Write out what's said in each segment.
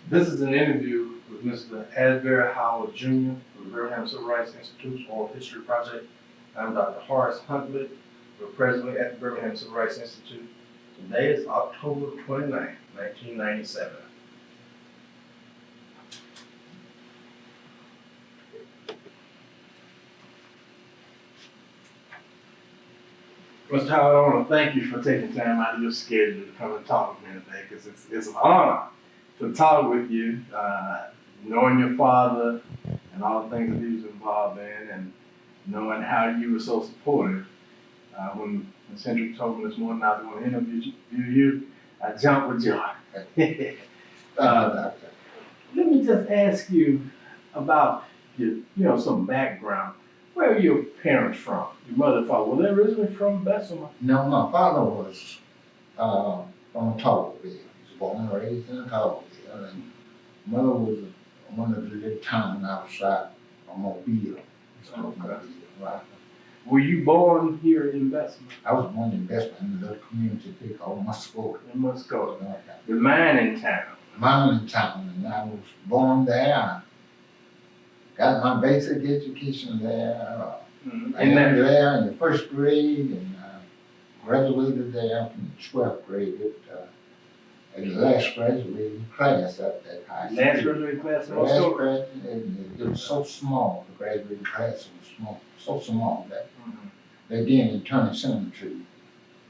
This is an interview with Mr. Asbury Howard Jr. of the Birmingham Civil Rights Institute's Oral History Project. I'm Dr. Horace Huntley. We're presently at the Birmingham Civil Rights Institute. Today is October 29, 1997. Mr. Howard, I want to thank you for taking time out of your schedule to come and talk with me today, because it's an honor to talk with you, knowing your father and all the things that he was involved in, and knowing how you were so supportive. When Ms. Hendrick told me this morning I was going to interview you, I jumped with joy. Let me just ask you about your, some background. Where are your parents from? Your mother and father, were they originally from Bessemer? No, my father was from Tollville. He was born and raised in Tollville. And mother was one of the little towns outside of Mobile. Okay. Right. Were you born here in Bessemer? I was born in Bessemer in a little community they call Muscogee. In Muscogee. The mining town. Mining town, and I was born there. Got my basic education there. Mm-hmm. I ended there in the first grade and graduated there from the 12th grade at the last graduating class at that high school. Last graduating class? Last graduating, it was so small, the graduating class was small, so small that they didn't turn the cemetery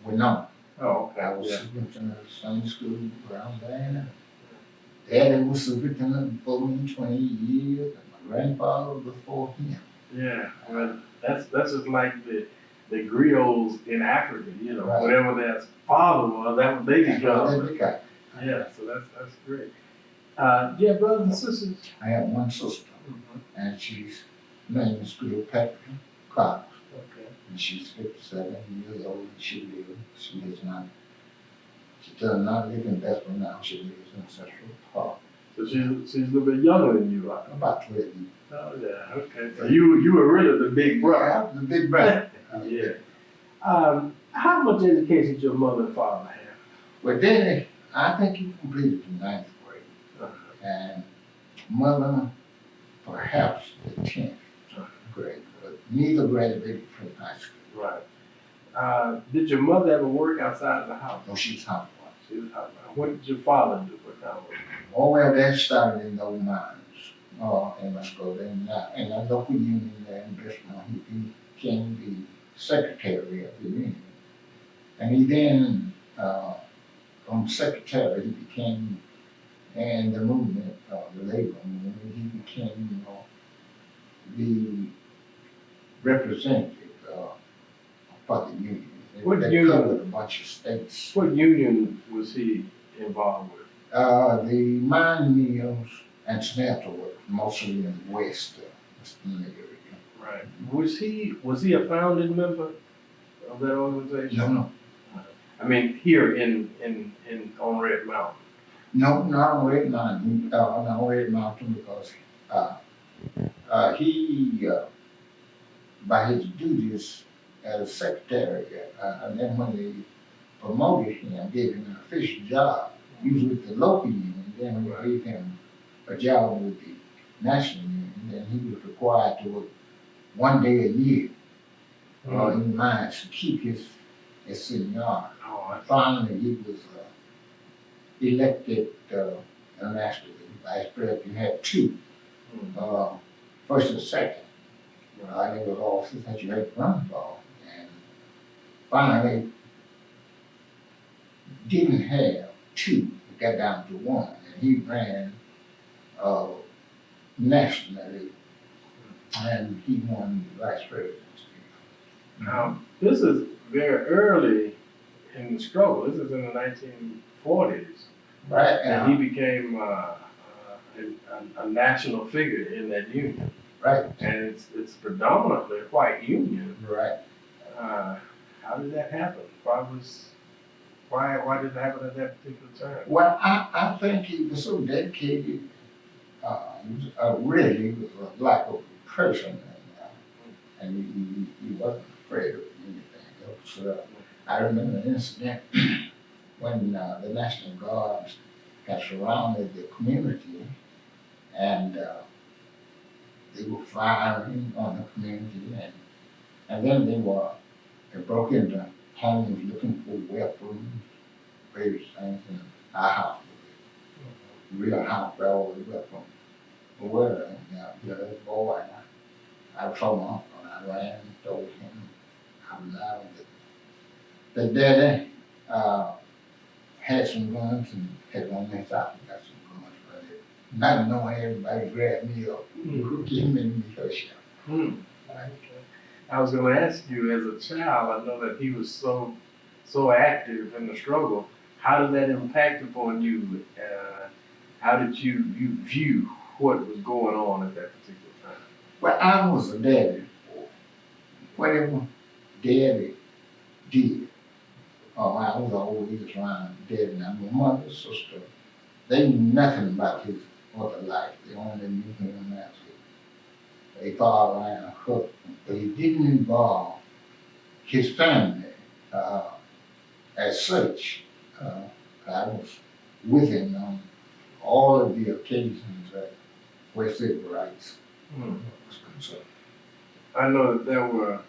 went on. Oh, okay. I was superintendent of Sunday school around there. Daddy was superintendent for me 20 years. Grandfather before him. Yeah, well, that's just like the griots in Africa, Right. Whatever their father was, that was they become. Okay. Yeah, so that's great. Do you have brothers and sisters? I have one sister, and she's name is Cleopatra Cox, Okay. and she's 57 years old. She lives. She does not live in Bethlehem now. She lives in Central Park. So she's a little bit younger than you are. About 12 years. Oh yeah, okay. So you were really the big brother. I was the big brother. Yeah. How much education did your mother and father have? Well, Daddy, I think he completed the 9th grade, and mother perhaps the 10th grade, but neither graduated from high school. Right. Did your mother ever work outside of the house? No, she's housewife. She was housewife. What did your father do? What kind of work? Oh, well, that started in those mines, in Muscogee, and the local union there in Bristol. He became the secretary of the union. And he then, from secretary, he became, in the movement, the labor movement, he became the representative for the union. They covered a bunch of states. What union was he involved with? The mine mills and smelter work, mostly in the west area. Right. Was he a founding member of that organization? No. I mean, here on Red Mountain. No, not on Red Mountain. Not on Red Mountain because he, by his duties as secretary, and then when they promoted him, gave him an official job. He was with the local union, then we gave him a job with the national union, then he was required to work 1 day a year in the mines to keep his seniority. Finally, he was elected nationally vice president. He had two, first and second. They were officers that you had to run for. And finally, didn't have two. It got down to one, and he ran nationally, and he won the vice presidency. Now, this is very early in the struggle. This is in the 1940s. Right. And he became a national figure in that union. Right. And it's predominantly a white union. Right. How did that happen? Why did it happen at that particular time? Well, I think he was so dedicated. He was really was a black person, and he wasn't afraid of anything else. I remember an incident when the National Guards had surrounded the community, and they were firing on the community, and then they broke into homes looking for weapons, various things, and our house was a real house where all the weapons were, and the boy, I told my uncle, and I ran and told him how loud that daddy had some guns and had one next out and got some guns, but not knowing everybody grabbed me up, give me a shot. Right. I was going to ask you, as a child, I know that he was so active in the struggle. How did that impact upon you? How did you view what was going on at that particular time? Well, I was a daddy. Whatever daddy did, I was always around daddy. Now, my mother, sister, they knew nothing about his other life. They only knew him as a father and a husband. But he didn't involve his family as such. I was with him on all of the occasions where civil rights was concerned. I know that there were.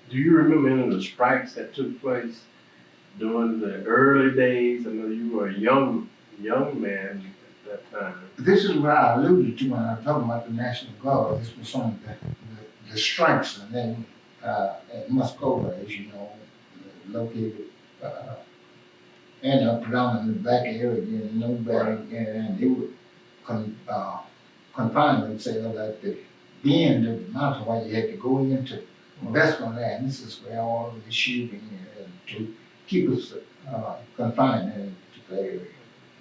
Do you remember any of the strikes that took place during the early days? I know you were a young man at that time. This is what I alluded to when I was talking about the National Guard. This was some of the strikes, and then at Muskova, as you know, located in a predominantly black area, and nobody, and they would confine themselves at the end of the mountain where you had to go into investment land. This is where all of the shooting and to keep us confined in a particular area.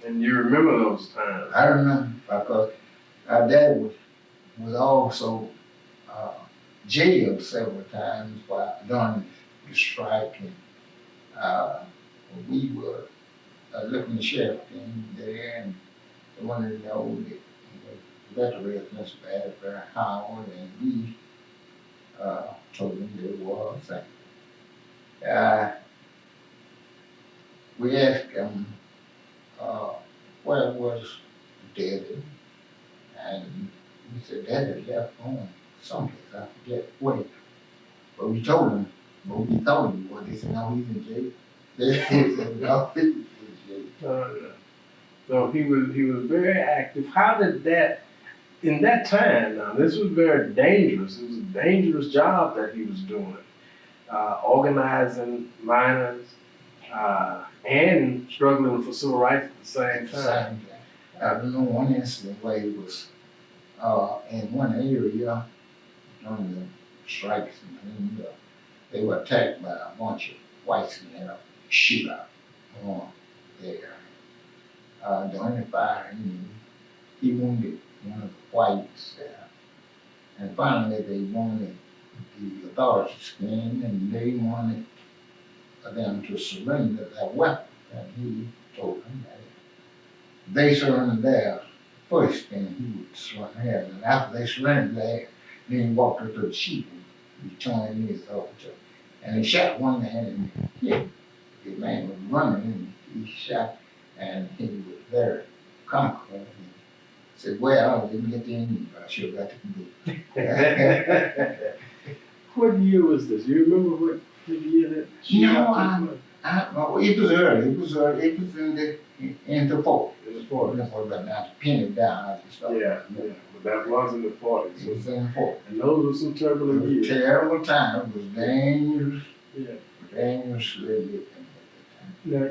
And you remember those times? I remember because our dad was also jailed several times during the strike, and we were looking the sheriff in there, and they wanted to know that the residents of Asbury Howard, and we told them there was. We asked him where was Daddy, and he said Daddy left home someplace, I forget where. But we told him, but we thought he was. They said, no, he's in jail. They said, no, he's in jail. So he was very active. How did that, in that time, now this was very dangerous. It was a dangerous job that he was doing, organizing miners and struggling for civil rights at the same time. I remember one incident where he was in one area during the strikes, and they were attacked by a bunch of whites and had a shootout on there. During the firing, he wounded one of the whites, and finally they wanted the authorities came and they wanted them to surrender their weapon, and he told them that they surrendered theirs first, and he would surrender his. And after they surrendered theirs, then he walked up to the sheep and returned his officer, and he shot one man and hit. The man was running, and he shot, and he was very comical. He said, well, I didn't get the ending, but I sure got the good. What year was this? You remember what year that? No, it was early. It was in the 40s. In the 40s. But now to pin it down, I just thought. Yeah, but that was in the 40s. It was in the 40s. And those were some turbulent years. Terrible time. It was dangerous. Yeah. Dangerously. Now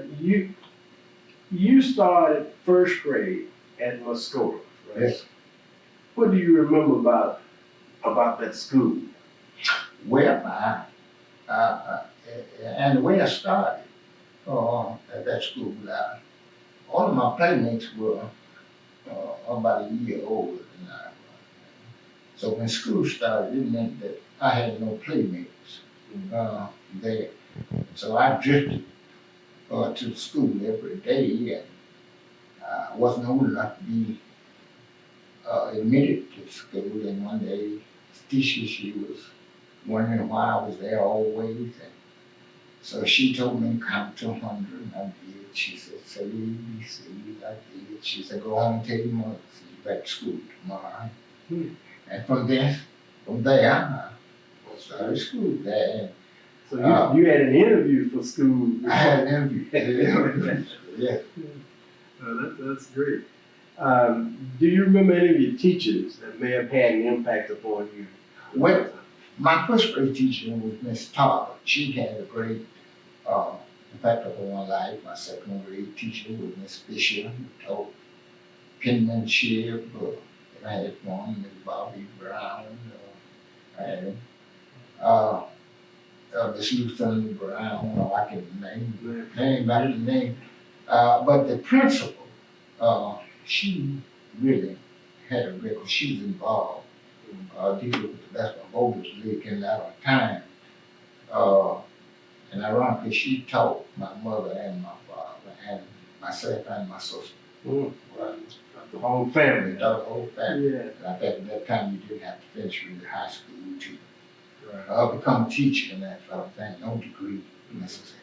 you started first grade at Muskova, right? Yes. What do you remember about that school? Well, and the way I started at that school, all of my playmates were about a year older than I was. So when school started, it meant that I had no playmates there. So I drifted to school every day, and I wasn't old enough to be admitted to school. And one day, the teacher, she was wondering why I was there always, and So she told me count to 100, and I did. She said, say ABC, I did. She said, go home and tell your mother, see you back to school tomorrow. And from there, I started school there. So you had an interview for school. I had an interview. Yeah. That's great. Do you remember any of your teachers that may have had an impact upon you? Well, my first grade teacher was Miss Todd. She had a great impact upon my life. My second grade teacher was Miss Fisher, who taught penmanship. I had one, Miss Bobby Brown. I had Miss Lucinda Brown. I can name by the name. But the principal, she really had a great, she was involved. Dealing with the basketball bowlers league in that time. And ironically, she taught my mother and my father and myself and my sister. Right. The whole family. The whole family. Yeah. And I think at that time you didn't have to finish really high school to become a teacher and that sort of thing. No degree necessary.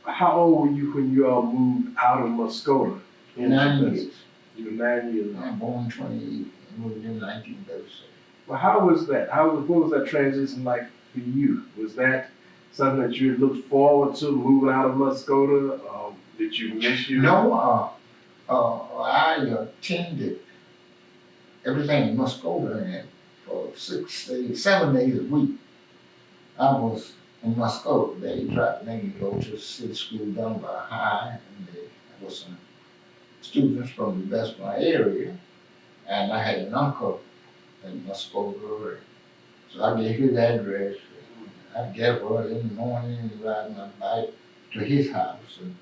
How old were you when you all moved out of Muskota? 9 years. You were 9 years old. I'm born 28 and moved in 1936. Well, how was that? What was that transition like for you? Was that something that you looked forward to, moving out of Muskota? Did you miss you? No, I attended everything in Muskota and for 7 days a week. I was in Muskota. They tried to make me go to city school down by High, and there was some students from the Bessemer area, and I had an uncle in Muskota, so I gave his address. I'd get up early in the morning and ride my bike to his house and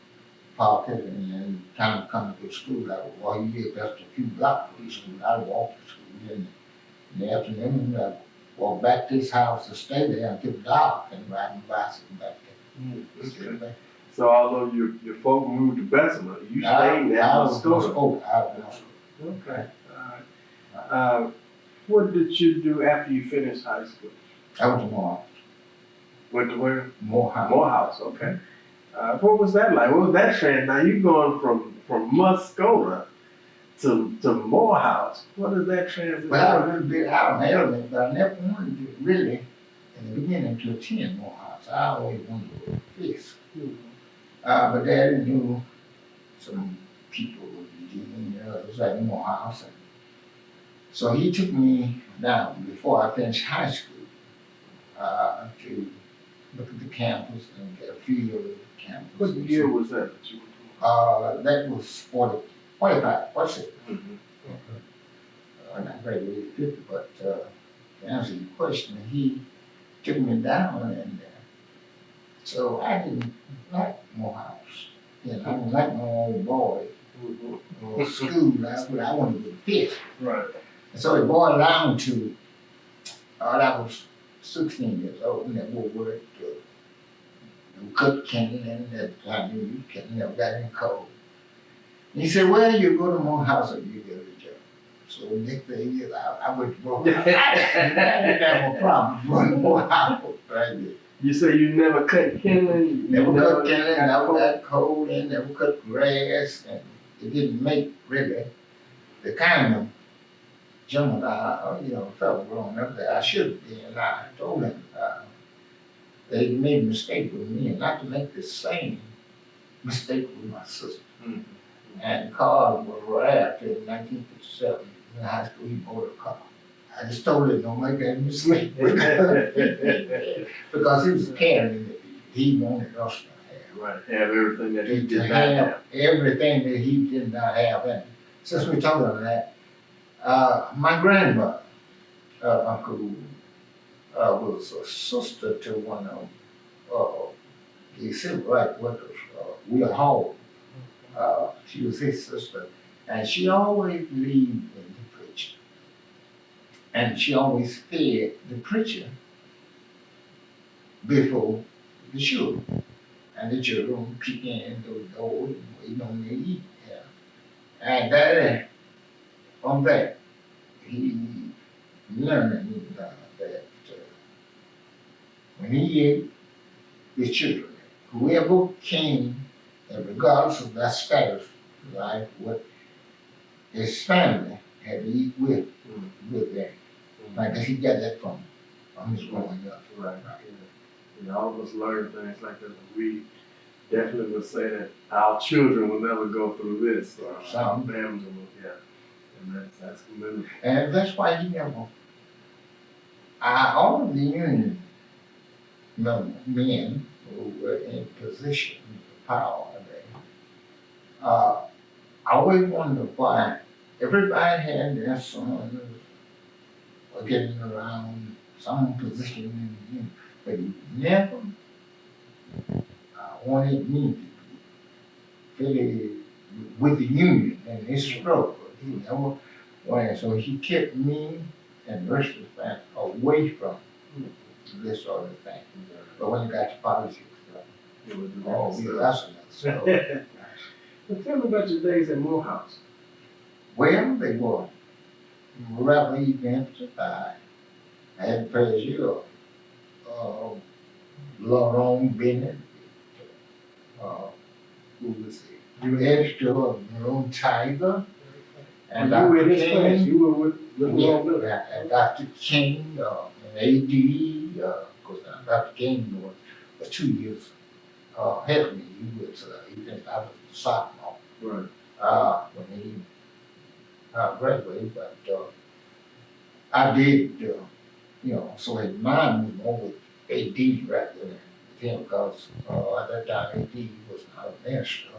park it, and then time to come to school, I would walk. You get just a few blocks from school. I'd walk to school, and in the afternoon I'd walk back to his house and stay there until dark and ride my bicycle back there. Okay. So although your folk moved to Bessemer, you stayed there in Muskota. Okay. All right. What did you do after you finished high school? I went to Morehouse. Went to where? Morehouse. Morehouse, okay. What was that like? What was that trend? Now you going from Muskota to Morehouse. What is that transition? Well, I was a little bit out of my element, but I never wanted to really, in the beginning, to attend Morehouse. I always wanted to go to Fisk. But Daddy knew some people it was at Morehouse. And so he took me down before I finished high school to look at the campus and get a feel of the campus. What year was that you were doing? That was 45, 46. Not graduated 50, but to answer your question, he took me down, and so I didn't like Morehouse. I didn't like my own boy or school. I wanted to go to Fisk. Right. And so it boiled down to, I was 16 years old, and that we worked cook candy, and that time you never got any cold. And he said, well, you go to Morehouse or you get a job. So the next day, I went to Morehouse. I didn't have a problem going to Morehouse. Right? You say you never cut kindling? Never cut kindling, never got cold, and never cut grass, and it didn't make really the kind of gentleman I felt growing up that I should be. And I told him they made a mistake with me, and not to make the same mistake with my sister. Mm-hmm. And cars were rare till 1957. In high school, he bought a car. I just told him, don't make that mistake. Because he was carrying it. He wanted us to have. Right, have everything that he did not have. Everything that he did not have. And since we're talking about that, my grandmother, Uncle, was a sister to one of the civil rights workers, Will Hall. She was his sister, and she always believed in the preacher. And she always fed the preacher before the children. And the children would peek in through the door and waiting on me to eat. Yeah. And Daddy, from that, he learned that when he ate, his children. Whoever came, and regardless of their status, like what his family had to eat with them. I guess he got that from his growing up. Right. Yeah, all of us learn things like that. We definitely would say that our children will never go through this. Our family will, yeah. And that's commendable. And that's why he never, all of the Union men who were in position of power, I always wondered why everybody had their sons or getting around some position in the Union, but he never wanted me to be really with the Union and his struggle. He never wanted, so he kept me and the rest of the family away from this sort of thing. But when you got to politics, that's another story. Well, tell me about your days at Morehouse. Well, they were rather events. I had the pleasure of Laurent Bennett, who was the editor of Maroon Tiger, and you were in his class. King. You were with Laurent Bennett. And Dr. King, and AD, of course, Dr. King was 2 years ahead of me. He was, I was a sophomore. Right. When he graduated, but I did, so his mind was more with AD rather than with him, because at that time AD was not a minister.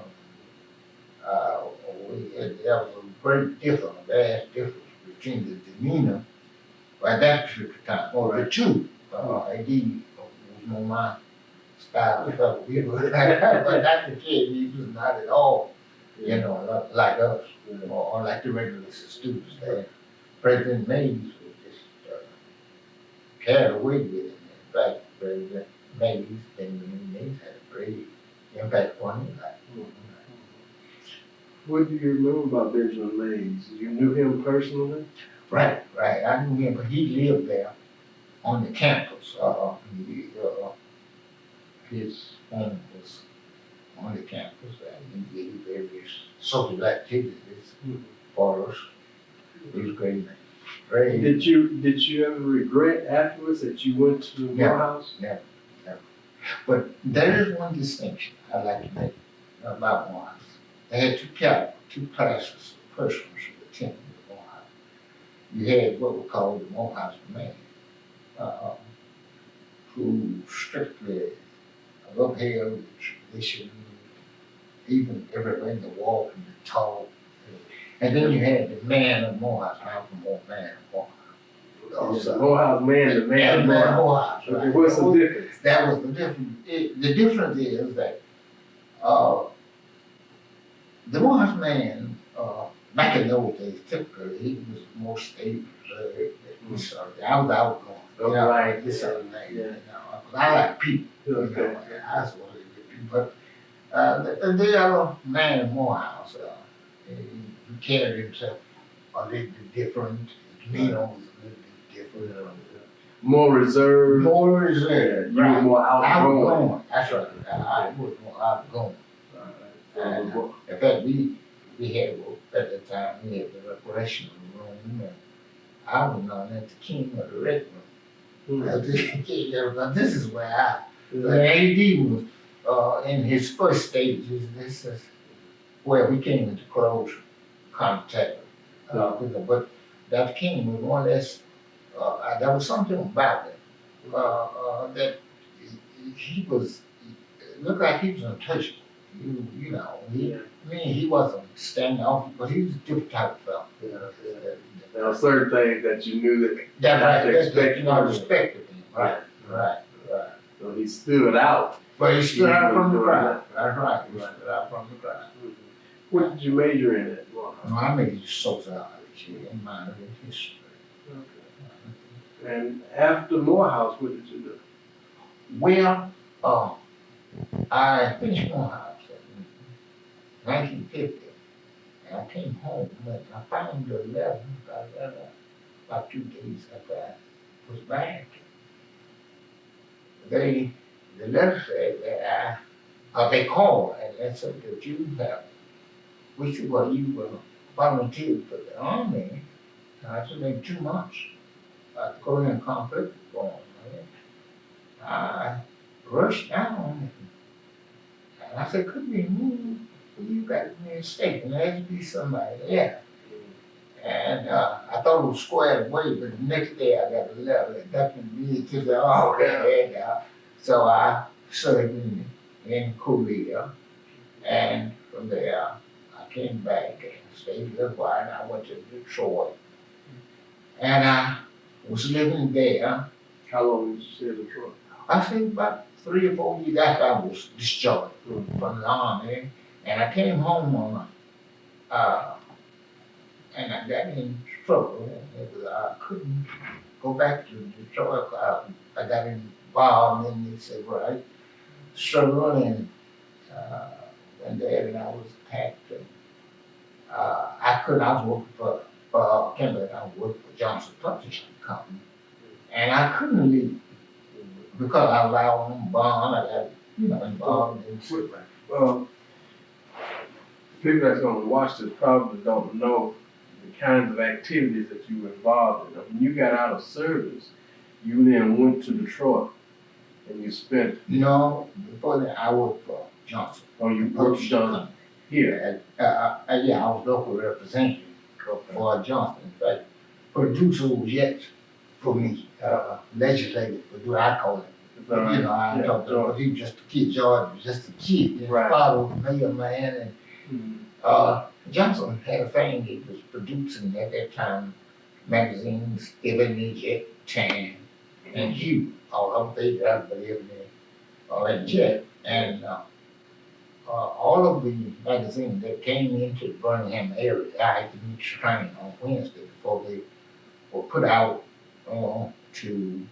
There was a great difference, a vast difference between the demeanor at that particular time, or the two. AD was more my style of fellow. But Dr. King, he was not at all, not like us, or like the regular students there. President Mays was just carried away with it. In fact, President Mays, Benjamin Mays, had a great impact on his life. What do you remember about Benjamin Mays? You knew him personally? Right. I knew him, but he lived there on the campus. His home was on the campus, and he did various social activities for us. He was great. Great. Did you ever regret afterwards that you went to Morehouse? Never. But there is one distinction I'd like to make about Morehouse. They had two classes of persons who attended Morehouse. You had what we call the Morehouse man, who strictly upheld the tradition, even everything, the walk and the talk. And then you had the man of Morehouse, I'm from man of Morehouse. The Morehouse man, the man of Morehouse. Right. What's the difference? That was the difference. The difference is that the Morehouse man, back in those days, typically, he was more stable. I was outgoing. Right. This sort of thing. I like people. Okay. I was one of the people. But the other man in Morehouse, he carried himself a little bit different. His demeanor was a little bit different. More reserved. More reserved. You were more outgoing. That's right. I was more outgoing. And, in fact, we had, at the time, we had the recreational room, and I was known as the king of the rec room. This is where the AD was in his first stages. This is where we came into close contact. But Dr. King was one that's, there was something about him that he was, it looked like he was untouchable. He wasn't standing off, but he was a different type of fellow. There are certain things that you knew That that respected him. Right. So he stood out. But he stood out from the crowd. That's right. He stood out from the crowd. What did you major in at Morehouse? I majored in sociology and minor in history. Okay. And after Morehouse, what did you do? Well, I finished Morehouse in 1950, and I came home and I found the 11th, about 2 days after I was back. They the letter said that they called and said that you have, we said, well, you volunteered for the army. And I said, maybe 2 months. The Korean conflict was going on. I rushed down and I said, could we move? You got me a state and there has to be somebody there. And I thought it was squared away, but the next day I got a letter that definitely needed to the army. So I served in Korea, and from there I came back and stayed a little while, and I went to Detroit. And I was living there. How long did you stay in Detroit? I think about 3 or 4 years after I was discharged from the army, and I came home on and I got in trouble. I couldn't go back to Detroit. I got involved in this right struggle, and went there, and I was attacked. And, I was working for Kimberly. I was working for Johnson Publishing Company, and I couldn't leave because I was out on bond. I got involved in shit. People that's going to watch this probably don't know the kinds of activities that you were involved in. When you got out of service, you then went to Detroit and you spent. No, before that I worked for Johnson. Oh, you worked for Johnson here? Yeah, I was local representative for Johnson. In fact, producer was yet for me, legislative producer, I call it. I talked to him, he was just a kid, George was just a kid. His father was a mailman, and Johnson had a thing he was producing at that time, magazines, Even Jet, Chan, and Hugh, all of them, I believe in Jet, and all of the magazines that came into the Birmingham area, I had to meet training on Wednesday before they were put out to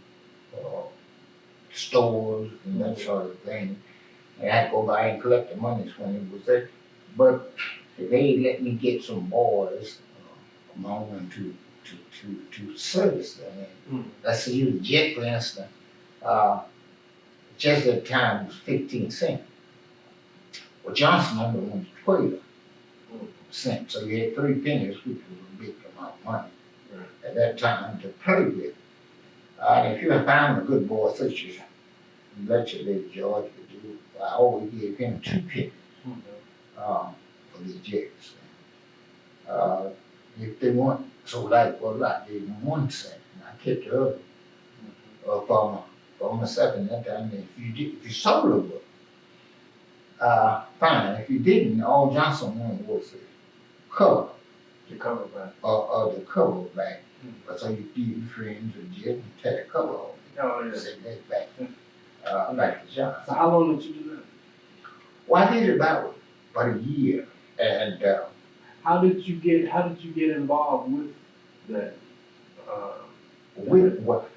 stores and that sort of thing. And I'd go by and collect the monies when it was there. But they let me get some boys among them to service them. Let's say you the jet, for instance, just at the time was 15 cents. Well, Johnson only wanted 12 cents, so you had 3 pennies, which was a big amount of money at that time to play with. And if you had found a good boy such as Lady George would do, I always gave him 2 pennies for the jets. If they weren't so light, I gave them 1 cent, and I kept the other for myself. And that time, if you sold a book, fine. If you didn't, all Johnson wanted was the cover. The cover back. Or the cover back. So you give your friends a jet and tear the cover off. Oh, yeah. Send that back, back to Johnson. So how long did you do that? Well, I did it about a year. And how did you get involved with that? With what?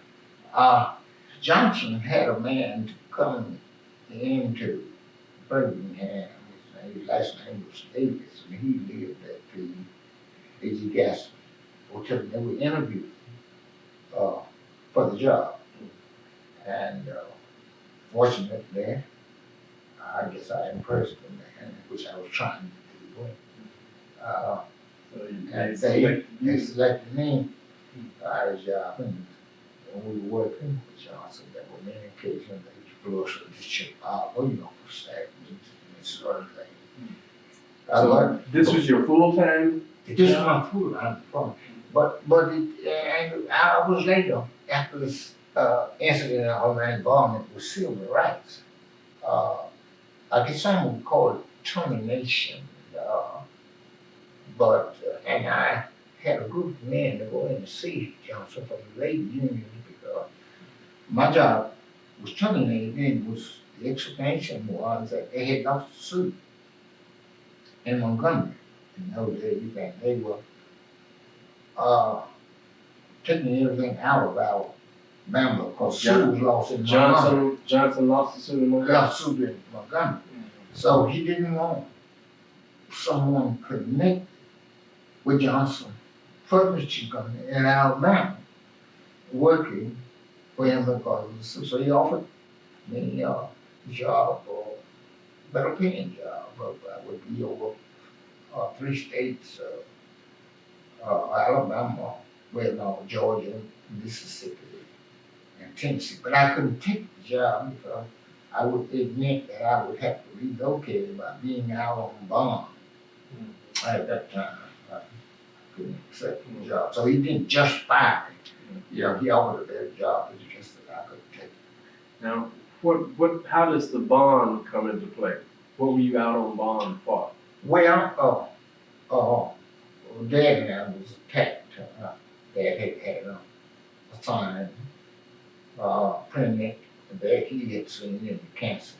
Johnson had a man to come into Birmingham. His last name was Davis, and he lived at the A.G. Gas Hotel. They were interviewed for the job. And fortunately, I guess I impressed them, which I was trying to do. And they selected me as job, and we were working with Johnson. There were many occasions they flew us to the ship, for staff meetings and this sort of thing. So this was your full time? This was my full time, but and I was later after this incident of my involvement with civil rights. I guess some would call it termination, and I had a group of men to go in to see Johnson from the labor union because my job was terminated. And the explanation was that they had lost the suit in Montgomery. In those days, they were taking everything out of Alabama because suit was lost in Montgomery. Johnson lost the suit in Montgomery. Lost suit in Montgomery. So he didn't want someone connected with Johnson Publishing Company in Alabama working for him because so he offered me job, or better paying job. I would be over 3 states, Alabama, well, no, Georgia, Mississippi, and Tennessee. But I couldn't take the job because I would admit that I would have to relocate by being out on bond at that time. I couldn't accept the job. So he didn't justify it. You know, he offered a job, it's just that I couldn't take it. Now, how does the bond come into play? What were you out on bond for? Well, Dad and I was attacked. Dad had a sign printed that he had seen in Kansas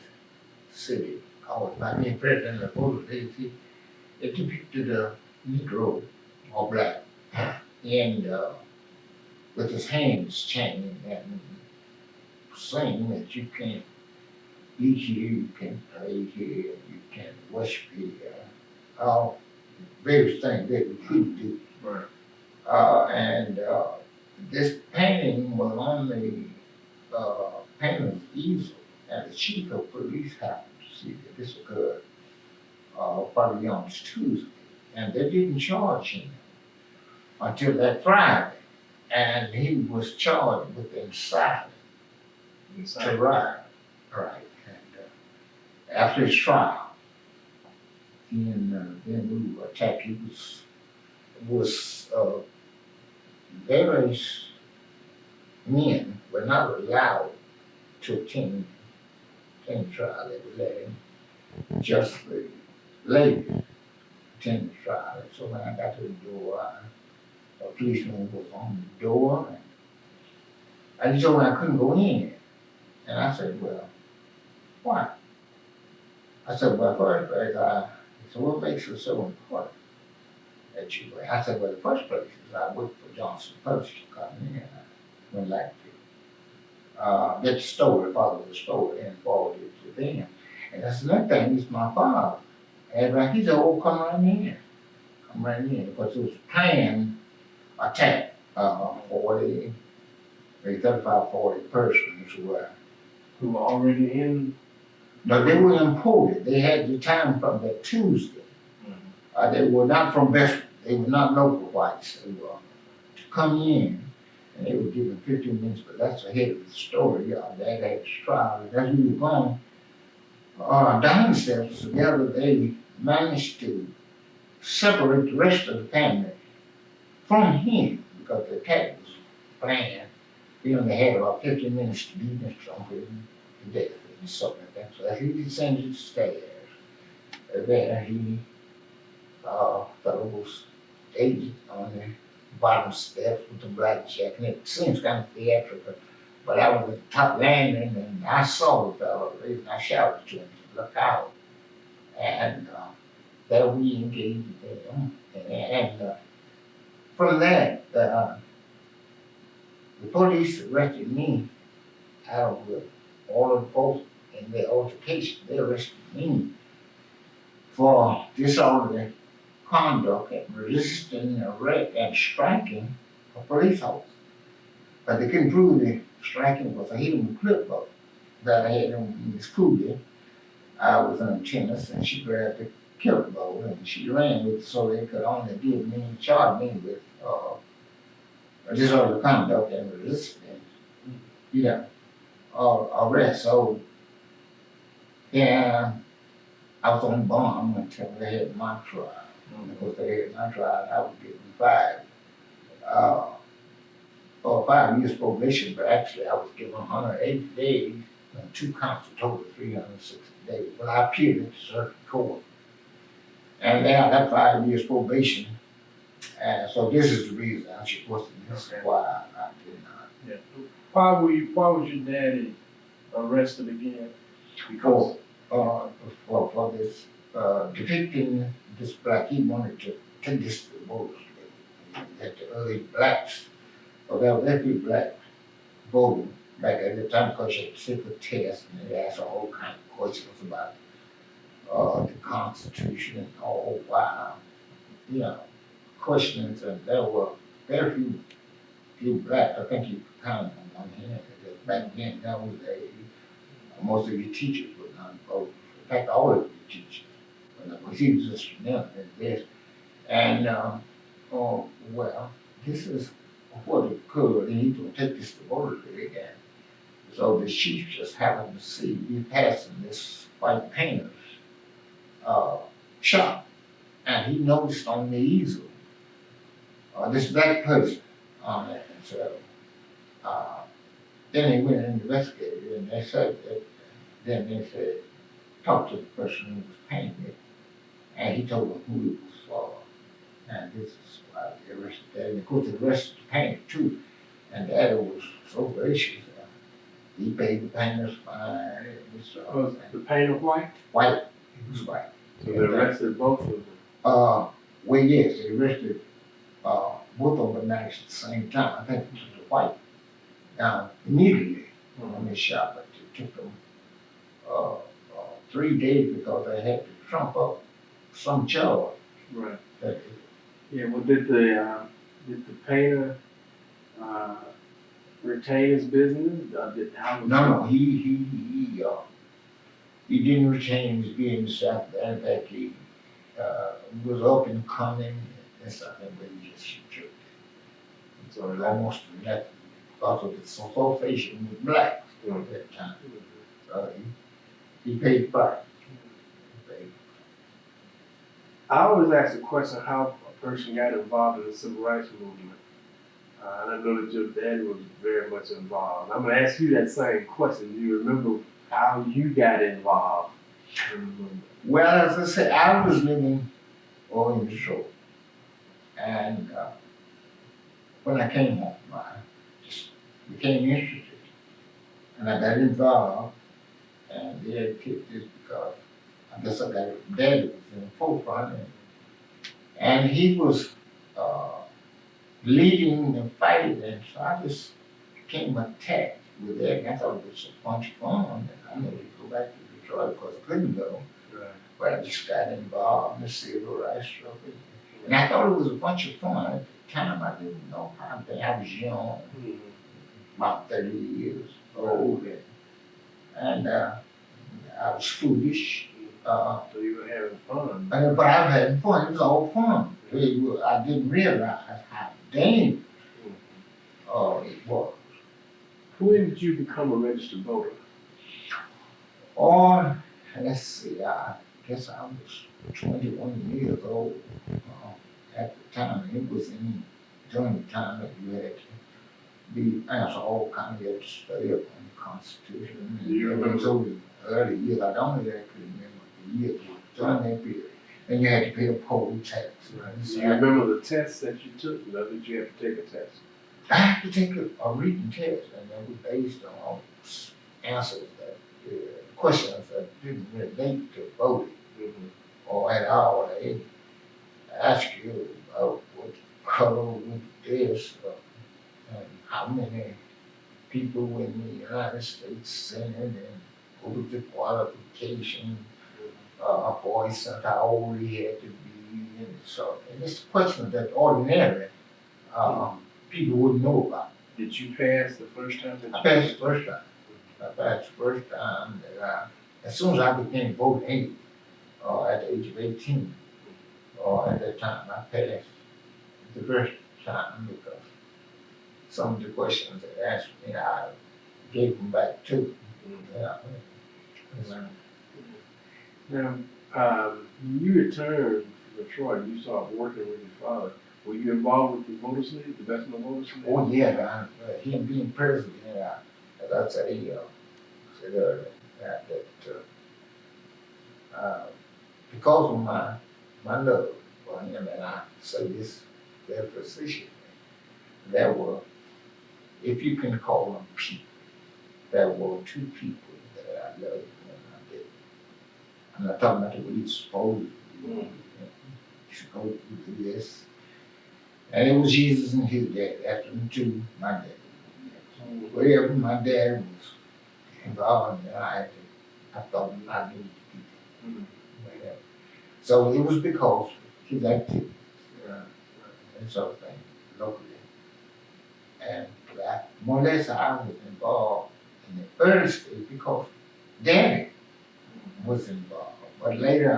City. Called by being president of the photo. It depicted a Negro or black and with his hands chained and saying that you can't eat here, you can play here, you can worship here, all various things that we couldn't do. Right. And this painting was on the painter's easel, and the chief of police happened to see that this occurred probably on Tuesday, and they didn't charge him until that Friday, and he was charged with inciting to riot. Right. And after his trial, then we were attacked. He was various men were not allowed to attend the trial. They would let him just the ladies attend the trial. And so when I got to the door, a policeman was on the door, and I just told him I couldn't go in. And I said, well, why? I said, well, first place, he said, what makes it so important that you went? I said, well, the first place is I worked for Johnson Post Company, and I went like to get the story, follow the story, and forward it to them. And that's another thing, it's my father. And he said, oh, come right in. Come right in, because it was a planned attack, 40, maybe 35, 40 persons Who were already in? No, they were imported. They had the time from that Tuesday. They were not from Bethlehem. They were not local whites. They were to come in, and they were given 15 minutes, but that's ahead of the story. Dad had his trial. And as we were going down the steps together, they managed to separate the rest of the family from him because the attack was planned. They only had about 15 minutes to beat Mr. Humphrey to death and something like that. So as he descended the stairs, there he was aged on the bottom steps with the black jacket. And it seems kind of theatrical, but I was at the top landing and I saw the fellow, and I shouted to him, look out. And there we engaged them. And from that, the police arrested me out of all of the folks in their altercation. They arrested me for disorderly conduct and resisting arrest and striking a police officer. But they couldn't prove the striking was a hit him with clipboard that I had on Miss Cooley. I was on tennis and she grabbed the clipboard and she ran with it so they could only charge me with disorderly conduct and resistance, arrest. So, yeah, I was on bond until they had my trial. Because they had my trial, I was given 5 years probation, but actually I was given 180 days and 2 counts, a total of 360 days. But I appealed it to circuit court. And then I got 5 years probation. And so this is the reason I should question this, why I did not. Yeah. Why was your daddy arrested again? Because For this depicting this black, he wanted to take this to the voters. That the early blacks, or there were every black voting back at the time, because you had to sit for tests and they asked all kinds of questions about the Constitution and all questions, and there were very few blacks. I think you could count on one hand. Back then, that was most of your teachers were non-voters. In fact, all of the teachers, because he was instrumental in this. And, well, this is what occurred, and he's gonna take this to work again. So the chief just happened to see me passing this white painter's shop, and he noticed on the easel this black person on it. And so then he went and investigated, and they said that. Then they said, talk to the person who was painting it, and he told them who it was for. And this is why they arrested Daddy. And of course, they arrested the painter too. And Daddy was so gracious. He paid the painter's fine. Was the painter white? White. He was white. So they arrested both of them? Well, yes, they arrested both of them, but not at the same time. I think it was the white down immediately on this shop, but it took them 3 days because they had to trump up some charge. Right. That Yeah, well, did the painter retain his business? No, he didn't retain his business after that. In fact, he was up and coming and something, but he just took it. So it almost nothing because of the sulfation was black at that time. So he paid the price. I always ask the question how a person got involved in the civil rights movement. And I know that your dad was very much involved. I'm going to ask you that same question. Do you remember how you got involved in the movement? Well, as I said, I was living in the shore. And when I came home, I just became interested. And I got involved. And they had picked this because I guess I got it from Daddy was in the forefront. And he was leading the fight, and so I just became attached with that. And I thought it was a bunch of fun. And I never go back to Detroit because I couldn't go. Right. But I just got involved in the civil rights struggle. And I thought it was a bunch of fun. At the time, I didn't know how big. I was young, about 30 years old. And I was foolish. So you were having fun. But I was having fun. It was all fun. I didn't realize how dangerous it was. When did you become a registered voter? Let's see, I guess I was 21 years old at the time. It was during the time that you had to answer all kinds of study up on the Constitution. Do you remember? So the early years, I don't exactly remember the years, during that period. And you had to pay a poll tax. Right. Do you remember the tests that you took? You know, did you have to take a test? I had to take a reading test, and that was based on answers questions that didn't relate to voting or at all. They asked you about what color was this, and how many people in the United States Senate, and what was the qualification for instance, how old he had to be, and so. And it's questions that ordinary people wouldn't know about. Did you pass the first time? I passed the first time. As soon as I became voting age, at the age of 18, at that time, I passed the first time because some of the questions they asked me, I gave them back too. Now, when you returned from Detroit, you started working with your father. Were you involved with the Voters League, the National Voters League? Oh yeah, him being president, as I said earlier, that because of my love for him, and I say this very facetiously, there were, if you can call them people, there were two people that I loved when I did. I'm not talking about the way you're supposed to do. You're supposed to do this. And it was Jesus and his dad, after them too, my dad. Wherever my dad was involved in, I thought I needed to be there. So it was because of his activities and sort of thing locally. And more or less I was involved in the early stage because Daddy was involved. But later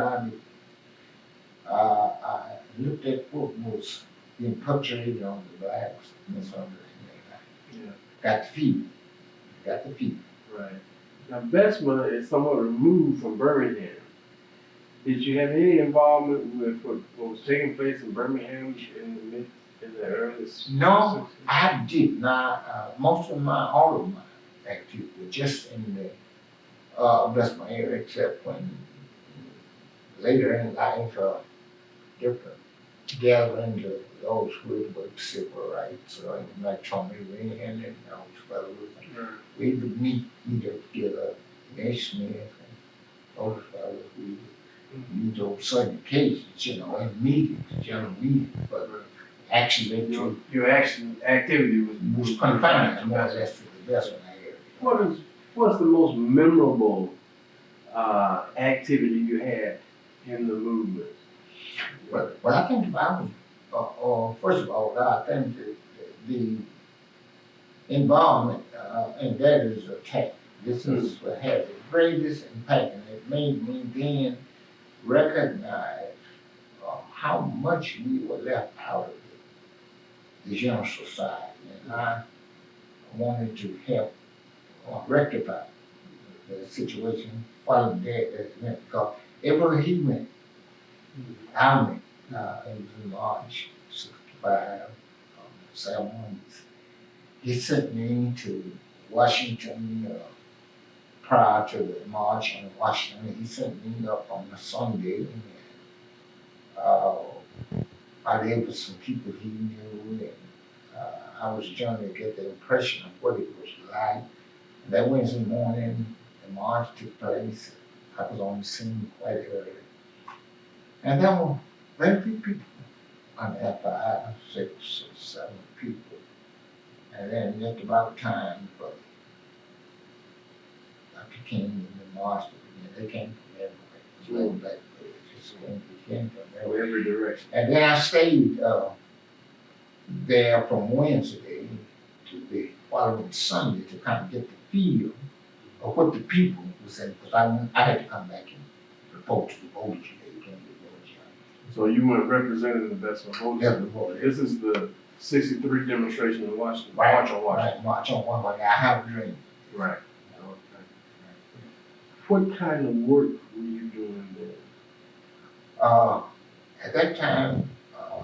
I looked at what was being perpetrated on the blacks and something. Yeah. Got the fever. Got the fever. Right. Now, Bessemer is somewhat removed from Birmingham. Did you have any involvement with what was taking place in Birmingham in the early 60s? No, I did not. All of my activity was just in the Bessemer area, except when later in life, different gatherings of those who were civil rights, like Tommy Wayne and those fellows. Right. We would meet together, Naismith and those fellows. We would meet on certain occasions, in meetings, general meetings, but actually Your action activity was confined more or less to the Bessemer area. What's the most memorable activity you had in the movement? But I think about first of all, I think that the involvement in that is attack. This is what had the greatest impact, and it made me then recognize how much we were left out of the general society, and I wanted to help rectify the situation following that as it went, because everywhere he went, I went. It was in March '65, ceremonies. He sent me to Washington prior to the march in Washington. He sent me up on a Sunday, and I gave with some people he knew, and I was trying to get the impression of what it was like. And that Wednesday morning, the march took place. I was on the scene quite early. And there were very few people, there 5, 6, or 7 people. And then just about time for Dr. King and the march, they came from everywhere. It was little black villages, they came from Every direction. and then I stayed there from Wednesday to the following Sunday to kind of get the feel of what the people were saying, because I had to come back and report to the voters. So you went representing the Bessemer voters. Yeah, the voters. This is the '63 demonstration in Washington. Right, March on Washington. Right, March on Washington. I have a dream. Right. Okay. What kind of work were you doing there? At that time,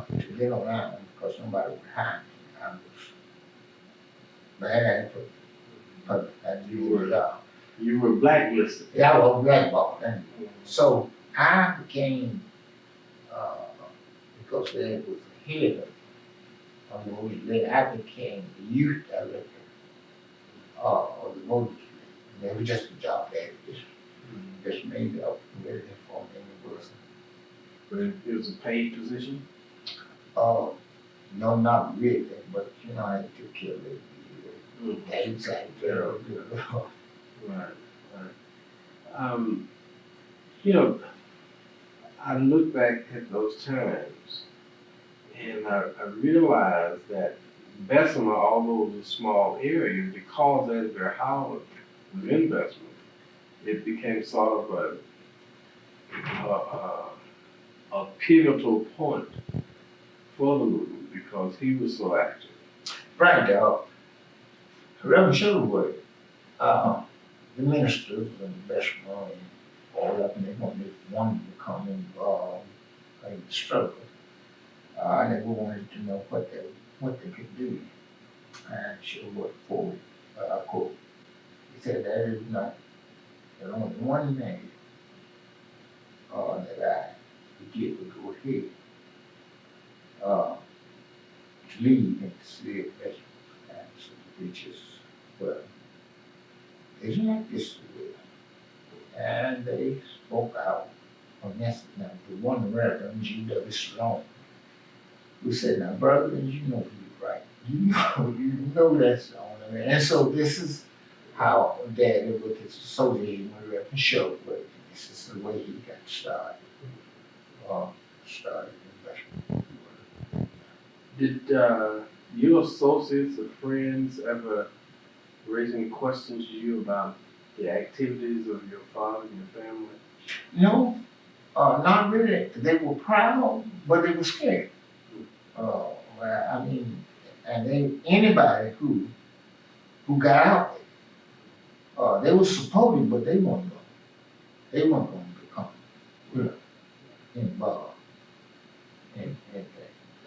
to get around, because nobody would hire me, I was bad for You were blacklisted. Yeah, I was blackballed. And so I became, because there was a head of the voters league, I became the youth director of the voters league. And it was just a job that just made up really for me. But it was a paid position? No, not really, but I took care of it. Exactly. Right. I look back at those times and I realized that Bessemer, although it was a small area, because Asbury Howard was in Bessemer, it became sort of a pivotal point for the movement because he was so active. Right, Reverend Shuttleworth, the ministers and Bessemer and all of them, they wanted to become involved in the struggle. And they wanted to know what they could do. And Shuttleworth quoted, quote, he said, there's only one man that I get to go ahead to lead and to see it better. And so the preachers, well, isn't like this the way? And they spoke out on this. Now, the one Reverend G.W. Sloan, who said, now, brothers, you know you're right. You know that's the only way. And so this is how Dad, with his association with Reverend Shuttleworth, this is the way he got started. Started investment. Did your associates or friends ever raise any questions to you about the activities of your father and your family? No, not really. They were proud, but they were scared. Well, I mean, and anybody who got out, they were supported, but they weren't going to become really involved in that.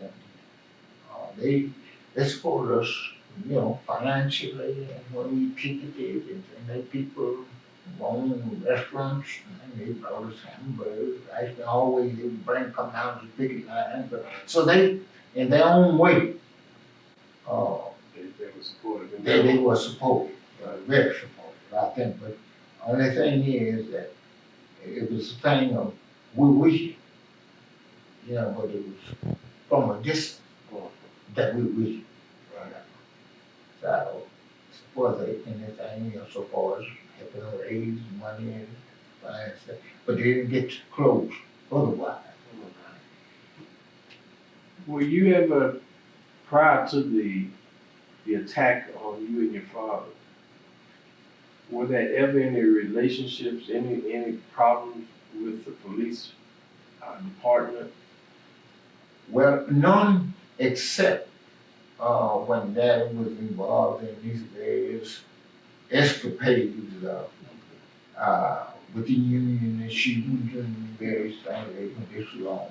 And, they supported us, financially, and when we picketed, and they people own restaurants, and they brought us hamburgers. Actually, always they would come down to the picket line, but so they, in their own way, uh, They were supportive. they were supportive, very supportive, I think. But only thing is that it was a thing of we wish, but it was from a distance that we wish. So, was it anything, so far as helping them raise money and finance that, but they didn't get close otherwise. Were you ever, prior to the attack on you and your father, were there ever any relationships, any problems with the police department? Well, none except when Dad was involved in these various escapades with the union and shootings and various things. This was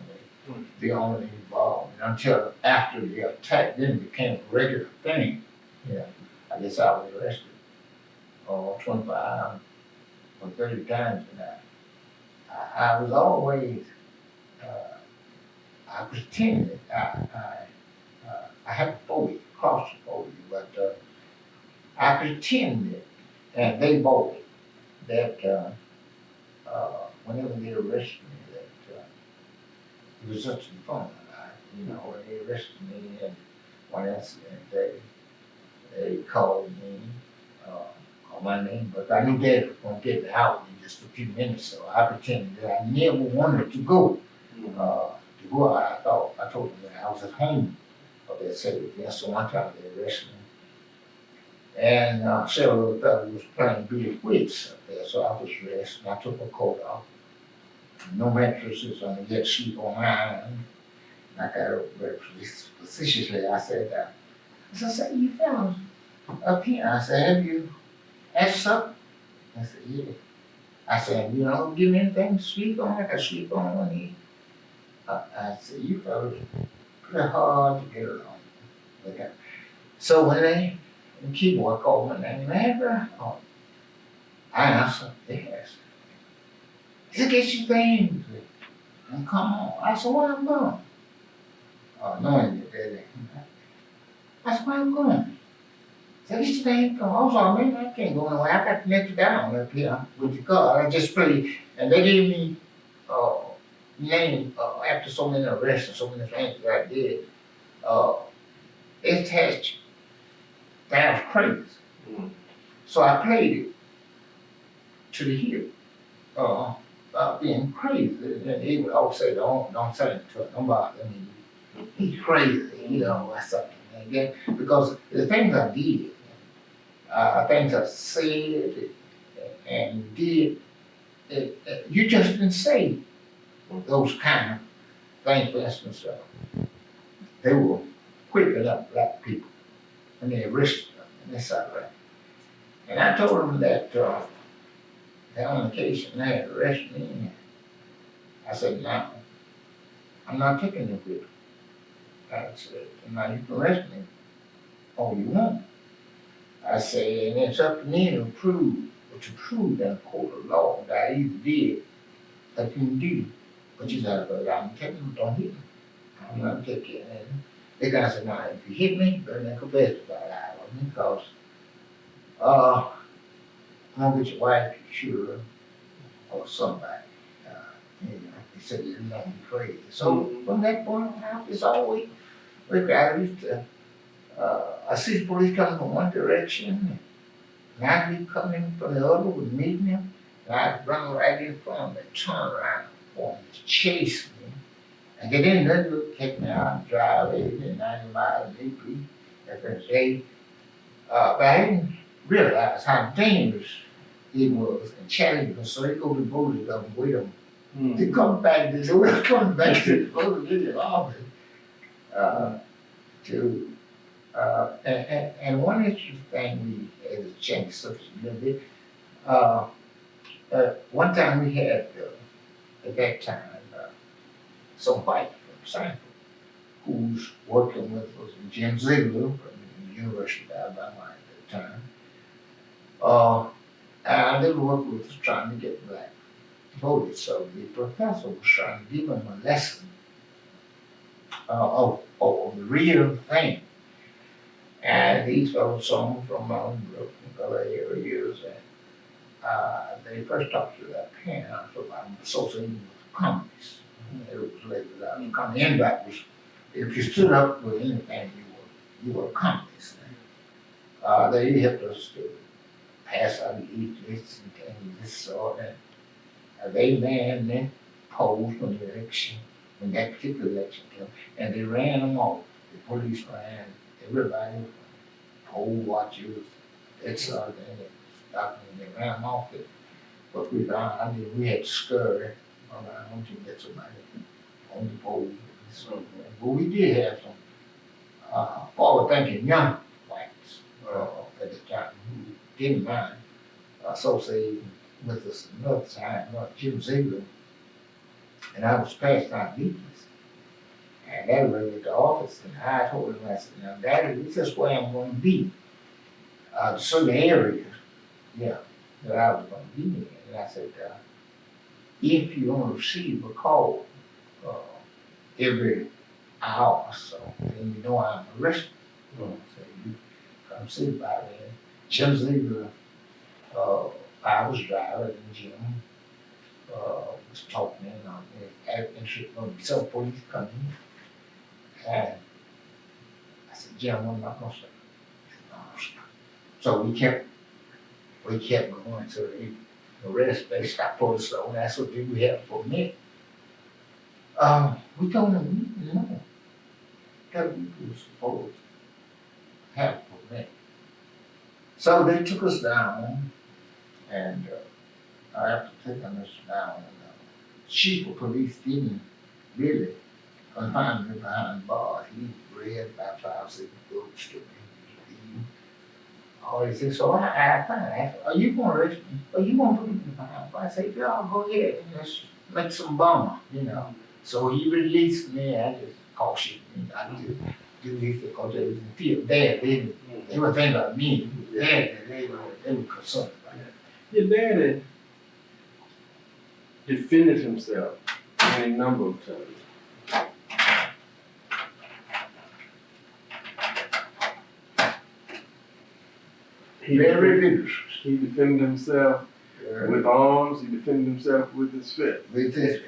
the only involved until after the attack. Then it became a regular thing. Yeah, I guess I was arrested 25 or 30 times in that. I was always I pretended I have a phobia, claustrophobia, but I pretended, and they both, that whenever they arrested me, that it was such fun. When they arrested me, and one incident, they called me, called my name, but I knew Dad was going to get me out in just a few minutes, so I pretended that I never wanted to go. I told them that I was at home. But they said it again, so one time they arrested me. And several of the fellows was playing billy wits up there, so I was dressed and I took my coat off. No mattresses on the jet sleep on mine. And I got up very facetiously. I said, you fellas up here. I said, have you had supper? I said, yeah. I said, you don't give me anything to sleep on. I can sleep on one knee. I said, you fellas pretty hard to get along. Okay. So when the keyboard called my name, I answered, yes. He said, get your things and come on. I said, where I'm going? Knowing that they I said, where I'm going? He said, get your things, come on. Also, man, I can't go nowhere. I got to let you down up here with the car. I just played, and they gave me name after so many arrests and so many things that I did. It attached that I was crazy. So I played it to the hill, about being crazy. And they would always say, don't say it to nobody. I mean, he's crazy, or something like that. Because the things I did, things I said and did, you just didn't say those kind of things. For instance, they were whipping up black people when they arrested them, and they said that. And I told them that on occasion they had arrested me. I said, no, I'm not taking the whip. I said, now you can arrest me all you want. I said, and it's up to me to prove in a court of law that I either did or didn't do. But you said, but I'm taking them, don't hit me. I'm not taking it. And they guy said, now if you hit me, you better make a best about that on me, because I'm gonna get your wife, your children, or somebody. He said, you're not crazy. So from that point on, it's always, I used to, I see the police coming from one direction, and I'd be coming from the other with meeting them, and I'd run right in front of them and turn around for them to chase me. And they didn't let me take me out and drive 80 and 90 miles an hour every day. But I didn't realize how dangerous it was, and Chattanooga, so they go to vote up with them. Hmm. They come back, they were coming back to the voting office, to, and one interesting thing we had to change subject a little bit. One time we had, at that time, some white from Sanford who's working with us, Jim Ziegler from the University of Alabama at that time. And they were working with us trying to get black voted. So the professor was trying to give them a lesson of the real thing. And these fellows, some from Mountain Brook and other areas, and they first talked to their parents about associating with communists. It was labeled out. Communist that was, if you stood up with anything, you were a communist. They helped us to pass out the leaflets and things of this sort. And they ran and posed when the election, when that particular election came, and they ran them off. The police ran everybody, poll watchers, that sort of thing. They stopped and they ran them off it. But we found, I mean, we had to scurry around to get somebody on the poll. So, but we did have some forward-thinking young whites at the time who didn't mind associating with us another time, Jim Ziegler, and I was passing out leaflets. And that was at the office, and I told him, I said, now, Daddy, this is where I'm going to be. Certain areas, yeah, that I was going to be in. And I said, if you want to receive a call every hour or so, then you know I'm arrested. So you come see about it. Jim Ziegler, I was driving, and Jim was talking, and I had interest on some police coming. And I said, Jim, I'm not gonna stop. He said, no, stop. So we kept going. So the rest, they stopped for us. So that's what we had for a minute. We told them, no, that we were supposed to have a permit. So they took us down, and after taking us down, the chief of police didn't really confine me behind bars. He read about 5, 6 books to me. He said, so I asked, are you going to arrest me? Are you going to put me behind bars? I said, yeah, go ahead and let's make some bummer, you know. So he released me. I just cautioned me not to do this because they didn't feel bad. They were thinking about me. They were concerned about it. Your daddy defended himself any number of times. He defended himself with arms. He defended himself with his fist. With his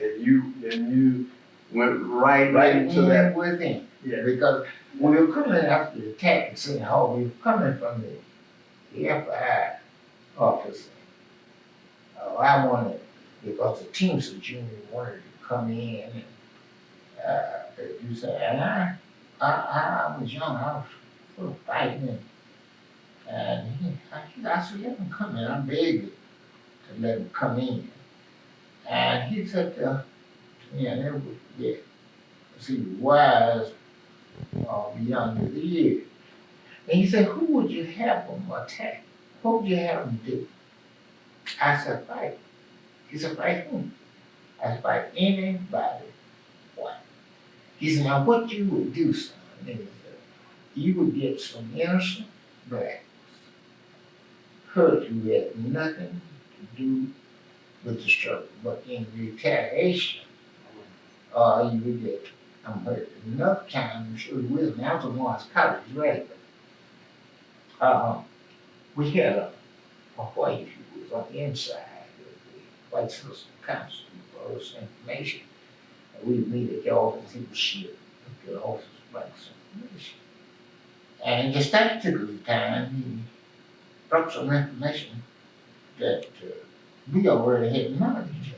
and you went right into in that. with him. Yeah. Because we were coming after the attack at City Hall. We were coming from the FBI office. I wanted, because the Teamster Jr. wanted to come in and you say, and I was young. I was sort of fighting. And I said, let him come in. I begged him to let him come in. And he said, yeah, never would forget. He was wise beyond his years. And he said, who would you have him attack? What would you have him do? I said, fight. He said, fight whom? I said, fight anybody. What? He said, now what you would do, son, is you would get some innocent blacks hurt who had nothing to do with the struggle, but in retaliation, you would get hurt enough time to show you wisdom. I was the one's college graduate. We had a white who was on the inside of the White Citizen Council for us information. And we'd meet at the office, he would ship at the office like some information. And just that particular time, he brought some information that we already had knowledge of.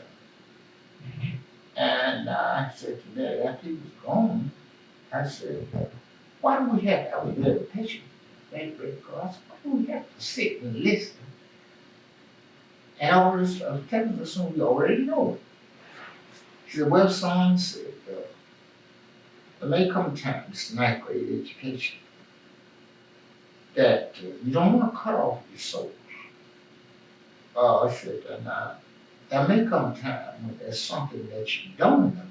And I said to Dad, after he was gone, I said, why do we have to, I was very patient, very across, why do we have to sit and listen And all this, I was telling the son, we already know it. He said, well, son, said, there may come a time, it's ninth grade education, that you don't want to cut off your soul. I said, and there may come a time when there's something that you don't know,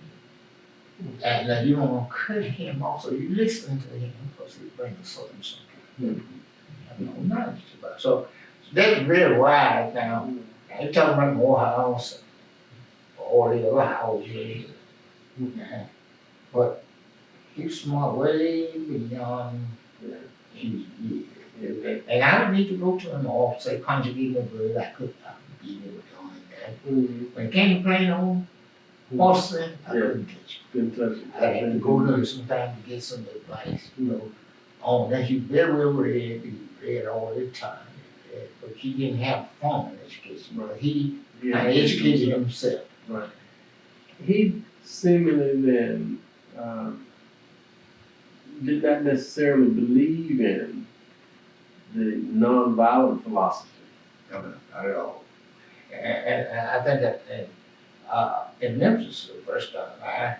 and you don't want to cut him off, so you listen to him, because he brings a certain something that we have no knowledge about. So that's very wise now. I ain't talking about more house or the other houses, but he's smart way beyond his years. And I don't need to go to him or say conjugating a word. I could be able to doing that. When it came to playing on Boston, I couldn't touch him. I had to go to him sometime to get some advice, on that. He very well read, he read all the time. But he didn't have formal education, but he educated himself. Right. He seemingly then did not necessarily believe in the nonviolent philosophy. No, not at all. And I think that in Memphis, the first time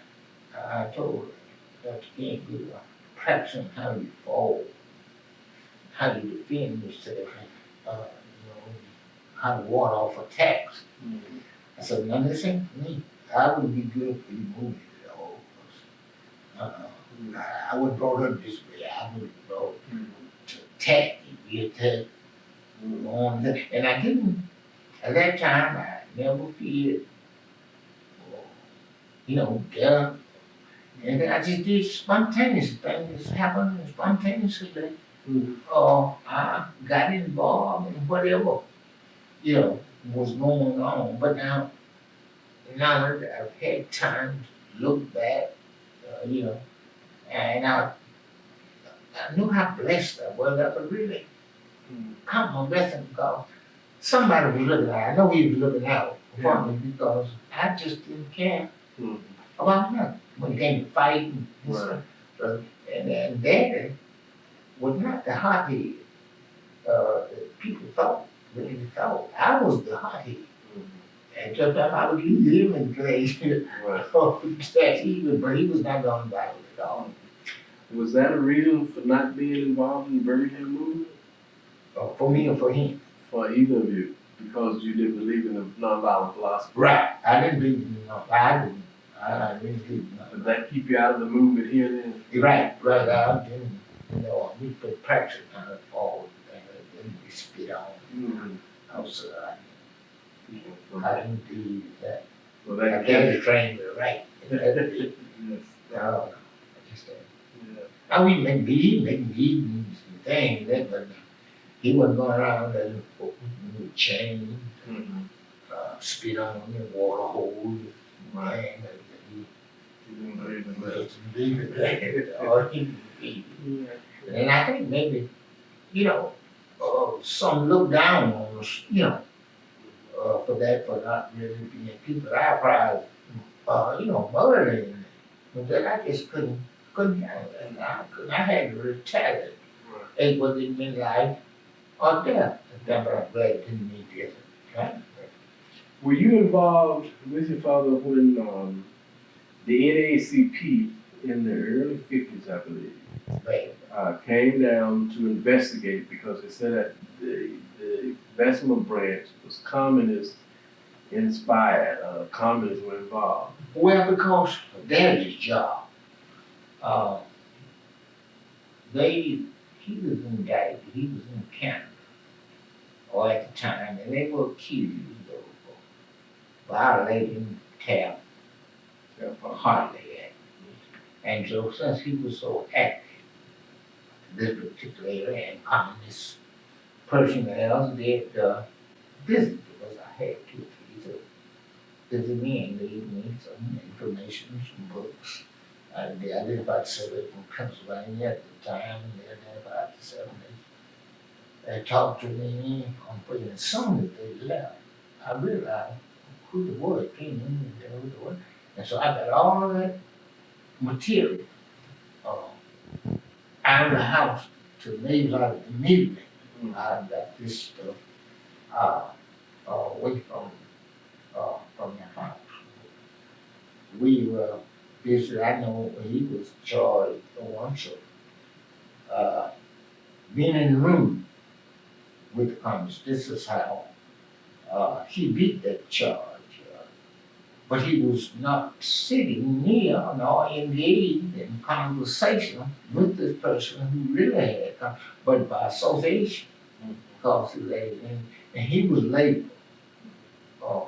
I told her that you can't do practicing how you fall, how you defend yourself, how to ward off attacks. I said, none of this ain't for me. I wouldn't be good for you moving at all. I would brought up this way. I would have brought to attack you, be attacked. And I didn't, at that time, I never feared, death. And then I just did spontaneous things happened spontaneously. I got involved in whatever, was going on. But now that I've had time to look back, and I knew how blessed I was. I was really count my blessing because somebody was looking out. I know he was looking out for me because I just didn't care about nothing. When it came to fighting and stuff. And Daddy was not the hothead that people really thought. I was the hothead. And sometimes I would leave him in place. But he was not nonviolent at all. Was that a reason for not being involved in the Birmingham movement? For me or for him? For either of you, because you didn't believe in the nonviolent philosophy. Right. I didn't believe in nonviolence. I didn't believe in nonviolence. Did that keep you out of the movement here then? Right. I didn't, we put practice on it forward and then we spit on. Outside. I didn't believe that. Well, I that can't be trained to right. No, I just I we make meetings and things, but he wasn't going around and with chain, spit on the water hose, Right. And I think maybe, some look down on us, for that, for not really being people. I probably, murder him. But then I just couldn't handle it. And I had to retaliate. It was in life or death. But I'm glad it didn't mean death. Right? Were you involved with your father when the NAACP in the early 50s, I believe, came down to investigate because they said that the Bessemer branch was communist inspired, communists were involved? Well, because Daddy's job, he was indicted, he was in Canada, or at the time, and they were accused of violating TAP, Hartley Act. And so since he was so active, this particular area and communist person else did visit because I had to. Visit me and leave me some information, some books. They identified several from Pennsylvania at the time, and they identified the 70s. They talked to me on putting as soon as they left. I realized who the word came in and who the word. And so I got all of that material out of the house to leave out immediately. I got this stuff. away from the house. We were busy, I know when he was charged once of, being in the room with the Congress. This is how, he beat that charge. But he was not sitting near nor engaged in conversation with this person who really had, but by association, because and he was labeled, uh,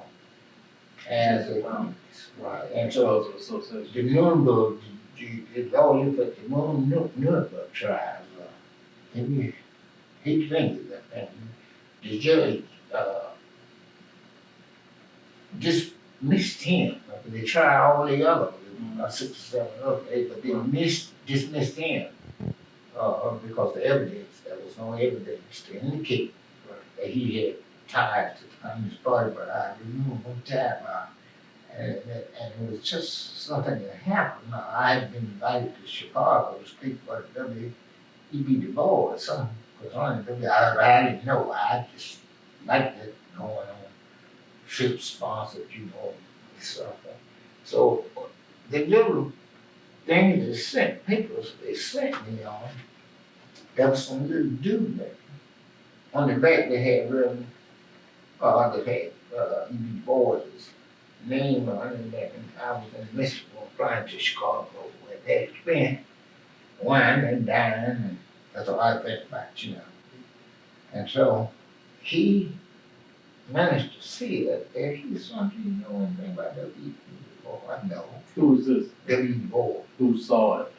as a communist, right? And so the Nuremberg, the lawyer for the Nuremberg trials, he defended them, and the judge, dismissed him. They tried all the other, 6 or 7 others, but they dismissed him, because the evidence, there was no evidence to indicate that he had ties to the Communist Party, but I remember one time, and it was just something that happened. I had been invited to Chicago to speak for the WEB board or something, because I didn't know, I just liked it going on, ship sponsored, stuff. So the little thing they sent, papers they sent me on, there was some little dude there. On the back they had written, they had E.B. Boyd's name on it, and I was in Michigan flying to Chicago where they had spent wine and dine, and that's all I think about, And so he managed to see it. If he's something you know anything about W.E. Boyd, I know. Who's this? W.E. Boyd. Who saw it?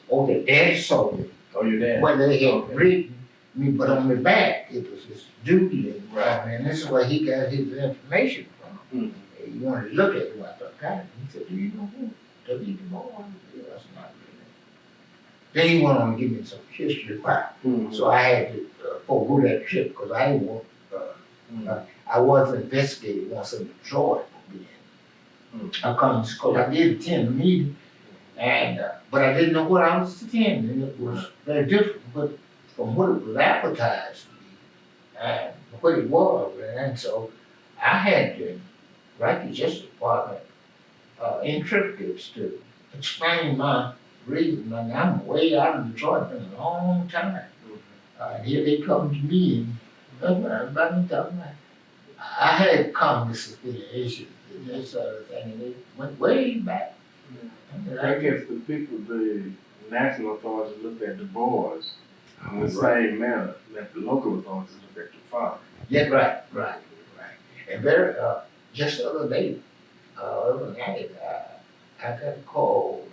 Oh, the dad saw it. Oh, your dad? Well, they had Okay. written me, but on the back, it was this dude. Right. And this is where he got his information from. Mhm. He wanted to look at it. I thought, God, he said, do you know who W.E. Boyd is? That's not really. Then he went on to give me some history about it. Mhm. So I had to forego that trip because I didn't want, I was investigated once in Detroit for being a communist school. I did attend the meeting, and but I didn't know what I was attending. It was very different, but from what it was advertised to be and what it was, and so I had to write the Justice Department interpreters to explain my reason. And I'm way out of Detroit in a long time. And here they come to me and everybody talking about, I had communist affiliations and this sort of thing, and they went way back. I guess the people, the national authorities looked at Du Bois in the same manner that the local authorities looked at your father. Yeah, right. And very, just the other day, overnight, I got a call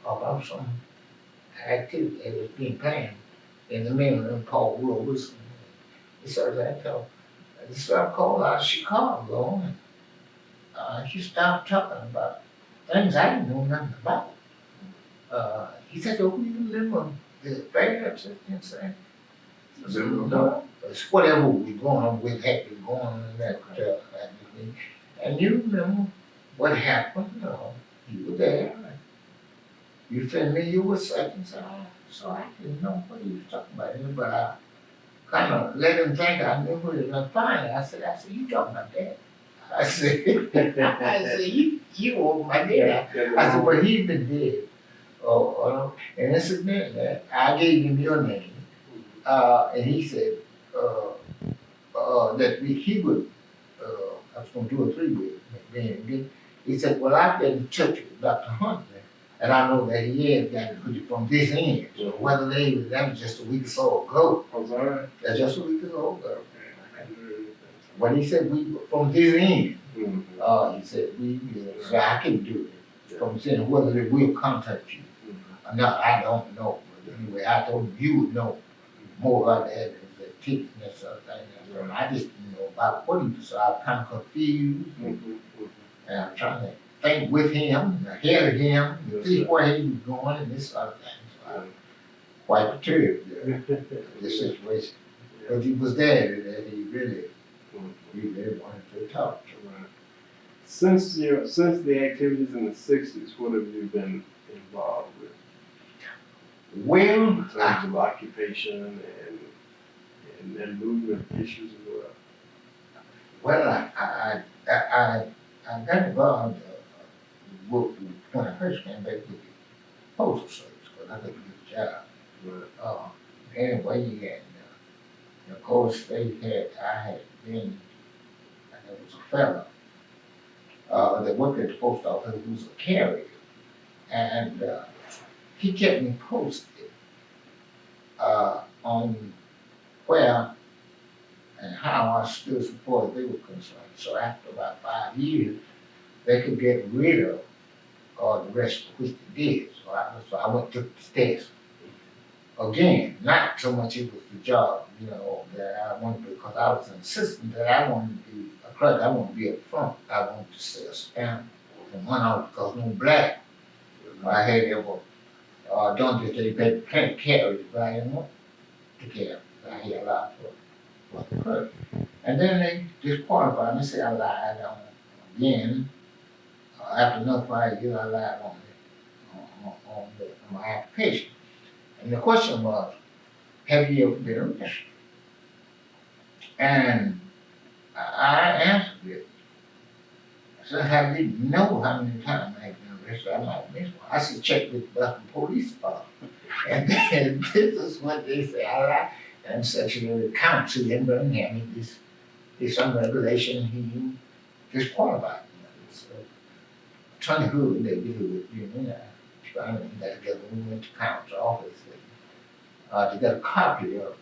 about some activity that was being planned in the middle of Paul Rose. He started that though. This guy called out of Chicago, and he started talking about things I didn't know nothing about. He said, "Oh, you remember the fairs and saying?" I said, "No, it's whatever was going on with had been going on in that meeting. And you remember what happened? You were there. You familiar with such and such?" So I didn't know what he was talking about, but I kind of let him think I knew what he was. Finally, I said, you talking about that? I said, you over my dad. I said, but he's been dead. And this is that I gave him your name, and he said that he would. I was going to do a 3-way. He said, well, I've been in touch with Dr. Huntley. And I know that he had got it from this end. So whether that was just a week or so ago. Oh, sorry? That's just a week ago. When he said we from this end, he said so I can do it. From saying whether they will contact you. No, I don't know. But anyway, I told him you would know more about that the ticket and that sort of thing. And I just didn't know about what he was, so I was kind of confused. And I'm trying to think with him, ahead of him, see where he was going and this sort of thing. So I'm quite perturbed this situation. But he was there that he really wanted to talk to. Since the activities in the 60s, what have you been involved with? Well, In terms of occupation and movement issues as well. Well, I got involved when I first came back with the postal service, because I couldn't get a job. Uh, anyway, and of course, I had been, and there was a fella, that worked at the post office who was a carrier, and, he kept me posted, on where and how I stood as far as they were concerned. So after about 5 years, they could get rid of the rest of which they did. So I went to the test. Again, not so much it was the job, that I wanted, because I was insistent that I wanted to be a clerk. I wanted to be up front. I wanted to say a stamp and one out, because no black I had ever done this. They can't carry it, but I didn't want to carry it. I had a lot for the clerk. And then they disqualified me, said I lied again. After another 5 years, I lied on my application. And the question was, have you ever been arrested? And I answered it. Since I didn't know how many times I had been arrested, I might miss one. I said, check with the Boston Police Department. And then this is what they say, I lied. And Secretary Council in Birmingham, is some regulation he disqualified me. So, Attorney Hood, they did it, finally got together, we went to council office, to get a copy of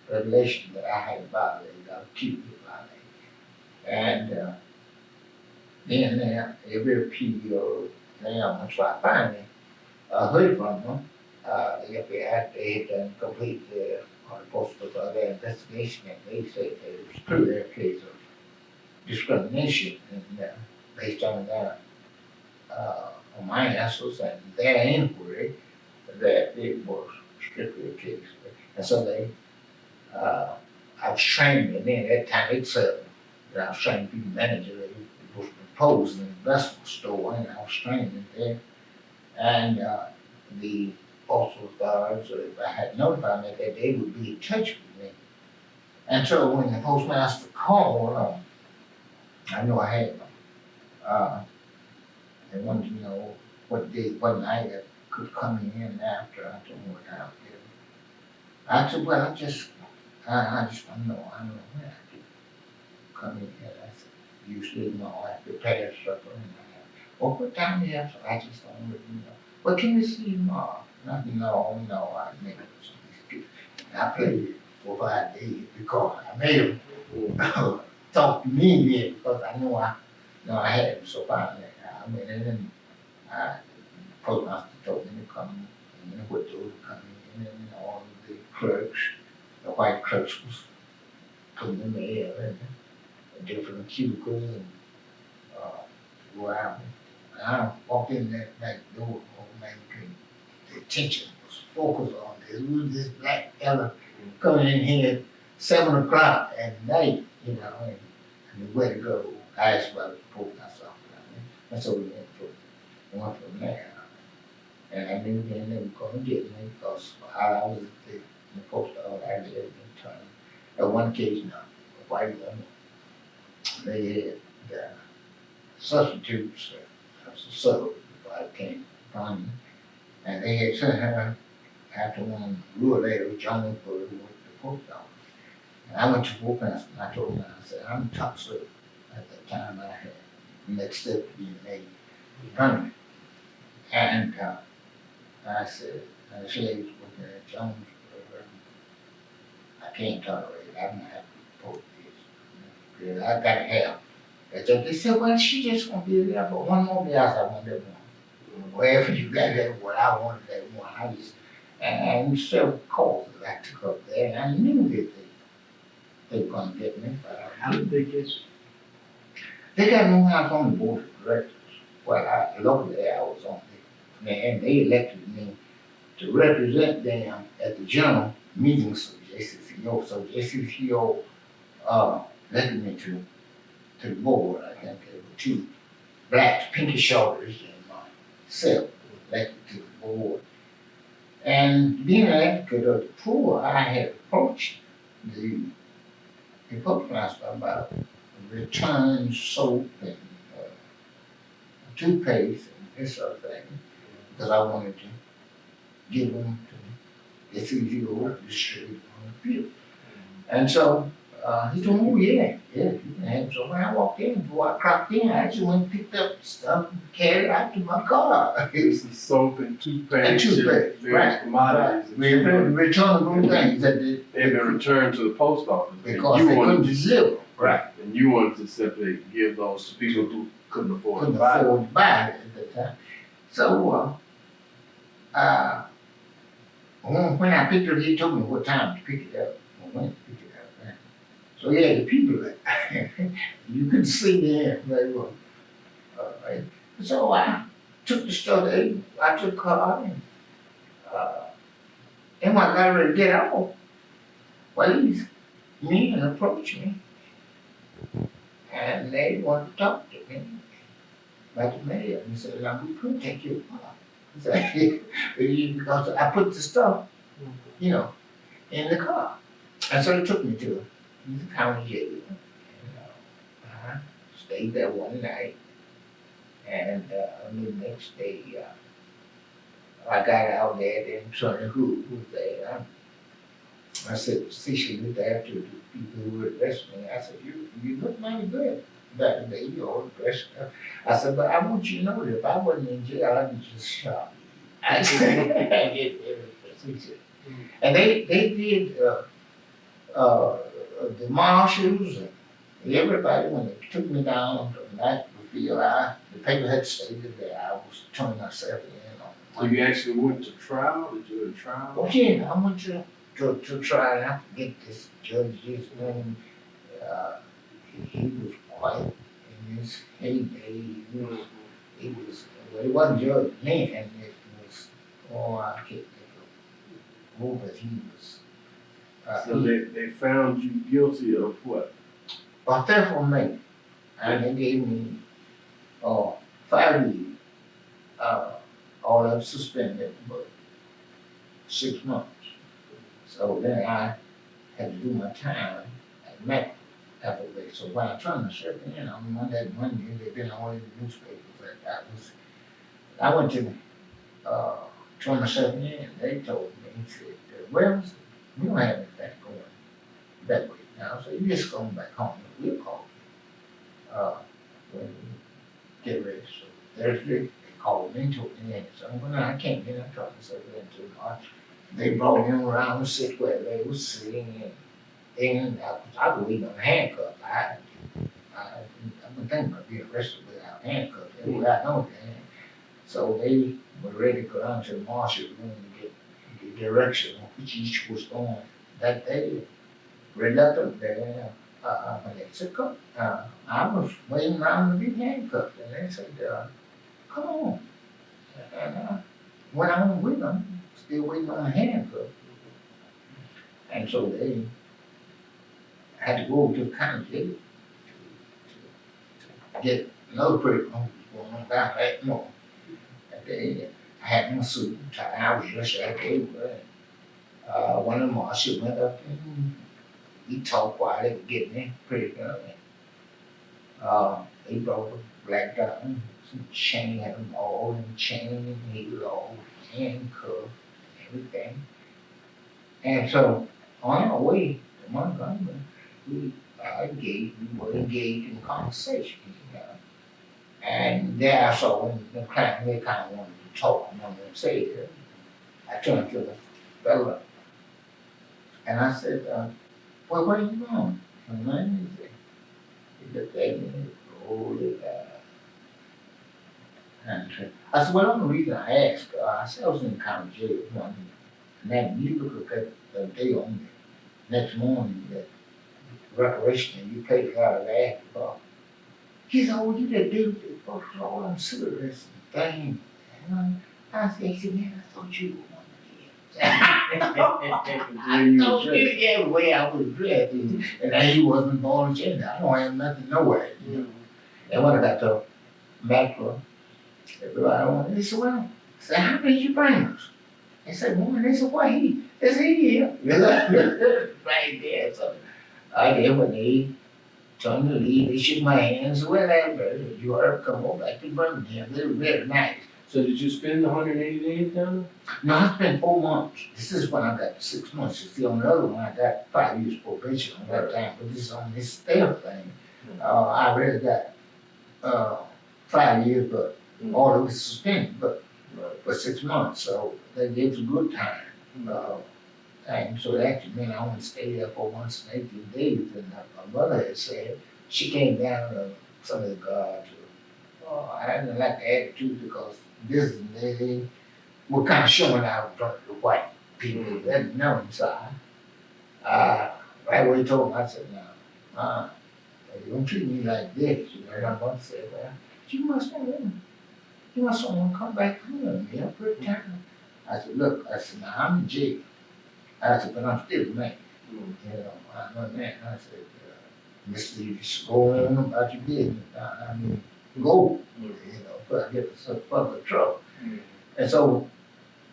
the regulation that I had violated, I accused of violating. And, then every appeal, so I finally, heard from them, they had done complete their postal their investigation, and they said that it was through their case of discrimination, and based on their on my answers and their inquiry, that it was strictly a case. And so I was trained, and then at that time itself, that I was trained to be manager. It was proposed in an investment store, and I was trained in there. And the postal authorities, if I had notified me that they would be in touch with me. And so when the postmaster called, I know I had them. They wanted to know what day, what night I could come in after. I told them what time it was. I said, well, I just want to know. I don't know when I could come in. I said, usually, I prepare supper. Well, what time do you have? So I just don't really know. Well, can we see you tomorrow? And I said, no, I made it some excuse. And I played it for 5 days because I made them talk to me then, because I know I had them. So finally, I went in and postmaster told me to come in, and what door to come in, and all of the clerks, the white clerks was putting the mail in different cubicles and go out. And I walked in that back door, the attention was focused on this. It was this black fella coming in here at 7 o'clock at night, and where to go. I asked about the postmaster office, and so we went from there. And I knew then they were going to get me because I was in the post office, I lived in town. At one occasion, a white woman, they had substitutes, so I came from, and they had sent her after one rural area, Jonesboro, who went to the post office. And I went to the postmaster and I told him, I said, I'm top servant. At that time I had next step to being made permanent. And I said, she was working at Jonesboro. I can't tolerate it. I'm not happy to report this. I gotta help. And so they said, well, she just gonna be there for one more day. I said, I want that one. Wherever you got that one, I wanted that one. And several calls that I took up there, and I knew that they were gonna get me. How did they get you? They got me when I was on the board of directors. Well, locally I was on it, and they elected me to represent them at the general meetings of JCCO. So JCCO elected me to the board. I think there were 2 blacks, pinky shoulders, and myself elected to the board. And being an advocate of the poor, I had approached the postmaster about return soap and toothpaste and this sort of thing, because I wanted to give them to the 3-year-old distributed on the field. And so he told me, oh yeah, you can have it. So when I walked in, before I clocked in, I actually went and picked up stuff and carried it out to my car. It's the soap and toothpaste. And toothpaste, various right. commodities. Returnable things that They've been returned to the post office. because You they wanted couldn't deliver. Right. And you wanted to simply give those to people who couldn't afford Couldn't to buy them. afford to buy it at that time. So when I picked it up, he told me what time to pick it up. When to pick it up. Right? So yeah, the people that you could see them, they were. Right. So I took the stuff. I took the car and when I got ready to get off, well, these men approached me and they wanted to talk to me about the mail. And said, "Now we couldn't take your car." Because I put the stuff, in the car. And so they took me to the county jail. And I stayed there one night. And the next day, I got out there, then Sonny Hood was there. I said, see, she was there to the people who would arrest me. I said, you look mighty good that day, you all dressed up. I said, but I want you to know that if I wasn't in jail, I'd just shot you. I said, and they did the marshals and everybody, when they took me down to the night BCRI, the paper had stated that I was turning myself in. So you actually went to trial? Did you go to trial? Oh yeah, I went to try, and I forget this judge's name. He was quite in his heyday. It wasn't Judge Lynn, it was, I can't think of, but he was. So they found you guilty of what? A theft from me, and they gave me 5 years. All of suspended, but 6 months. So then I had to do my time at Mac after that. So when I turned myself in on Monday, they've been all in the newspapers that I went to turn myself in, and they told me, he said, well, we don't have anything going that way now, so you just go back home and we'll call you when we get ready. So Thursday, called me and told me, so when I came in, I tried myself into they brought him around and sit where they was sitting, and I believe I'm handcuffed. I've been thinking about being arrested without handcuffs. I know that. So they were ready to go down to the marshal room to get the direction on which each was going that day. Reluctant there, when they said, come, I was waiting around to be handcuffed, and they said, come on. And I went on with them, still waiting on a handcuff. And so they had to go to the county jail to get another person who was going on down that more. And they had my suit and tie. I was just like they were. One of the marshals went up and he talked while they were getting me pretty good. They brought a black guy. Chain had him all in chain, and he was all handcuffed and everything. And so on our way to Montgomery, we were engaged in conversation. And there I saw when they kind of wanted to talk among themselves. I turned to the fellow and I said, well, where are you going? And then he looked at me and rolled his eyes. And I said, well, the only reason I asked, I said I was in the county jail one, and then you look at the day on the next morning, that reparation, and you paid out of that. He said, oh, you that dude that folks all them cigarettes and things. And I said, man, I thought you were one of them. I thought you everywhere I was dressed, and he wasn't born gender. I don't have nothing nowhere. And when I got to Macro, everybody wanted, they said, well, I said, how did you bring us? They said, woman, they said, why he? They said, here. Right there. So I did when they Trying to leave, they shook my hands, whatever, you are come over back to Birmingham, they were very nice. So did you spend the 180 days down No, I spent 4 months, this is when I got 6 months, you see, on the other one, I got 5 years probation on that time, but this is on this stale thing. I really got, 5 years, but there? all of it suspended, but Right. for 6 months, so that gives a good time. And so that actually meant I only stayed there for 18 days, and my mother had said, she came down to some of the guards. I didn't like the attitude because this and they were kind of showing out front of the white people, they didn't know inside. Right away told them, I said, no, you don't treat me like this, you know, my mother said, well, you must want to come back home, you know, pretty time. I said, look, I said, now I'm in jail. I said, but I'm still a man. You know, I'm a man. I said, Mr. You just go on about your business. I mean, go, you know, but I get some further trouble. And so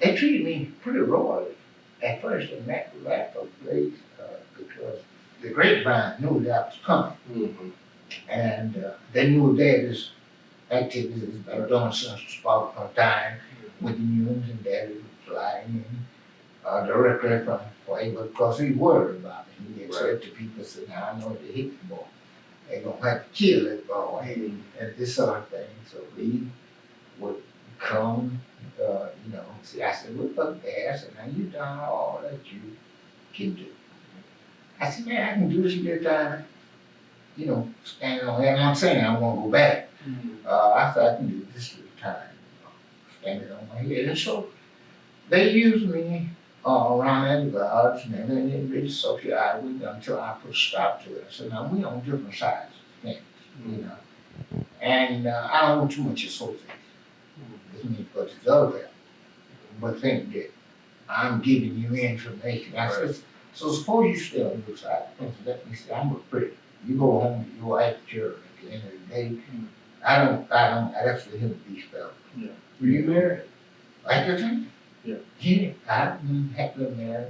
they treated me pretty royally at first in that place because the grapevine knew that I was coming. And they knew Daddy's activities had done since about a time with the news, and Daddy was flying in. Directly from Flavor because he worried about it. He had said to people, said, now I know they hit the boy. They're going to have to kill it boy and this sort of thing. So we would come, you know, see, I said, look up there. I said, now you've done all that you can do. I said, man, I can do this your time, you know, standing on here. I'm not saying I want to go back. I said, I can do this your time, you know, standing on my head. And so they used me around the guards, and then they didn't really socialize with me until I put a stop to it. I said, now we on different sides of things, you know. And I don't want too much association with me, but it's other. But think that I'm giving you information. I said, so suppose you stay on your side of things, let me say, I'm a pretty. You go home, you go at church at the end of the day. I that's for him to be spelled. Were you married? At the time? Yeah. Yeah, I didn't have to marry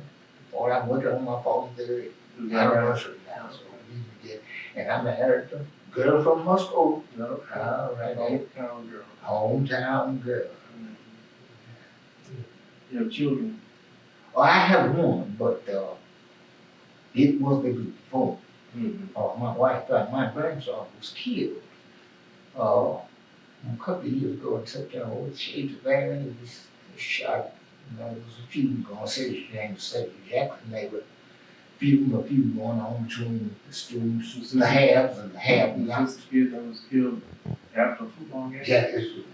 before I went on my 43rd anniversary now, so we did. And I married a girl from Moscow. No. All right, Hometown girl. hometown girl. You have children? Oh, I have one, but it was the before. My wife, my grandson was killed. A couple of years ago in September, with Shades of Van, he was shot. You know, there was a feud going on, City James City Jackson. They were a feud going on between the students, the haves and the have-nots. Was this the kid that was killed after a football game? Yeah, it's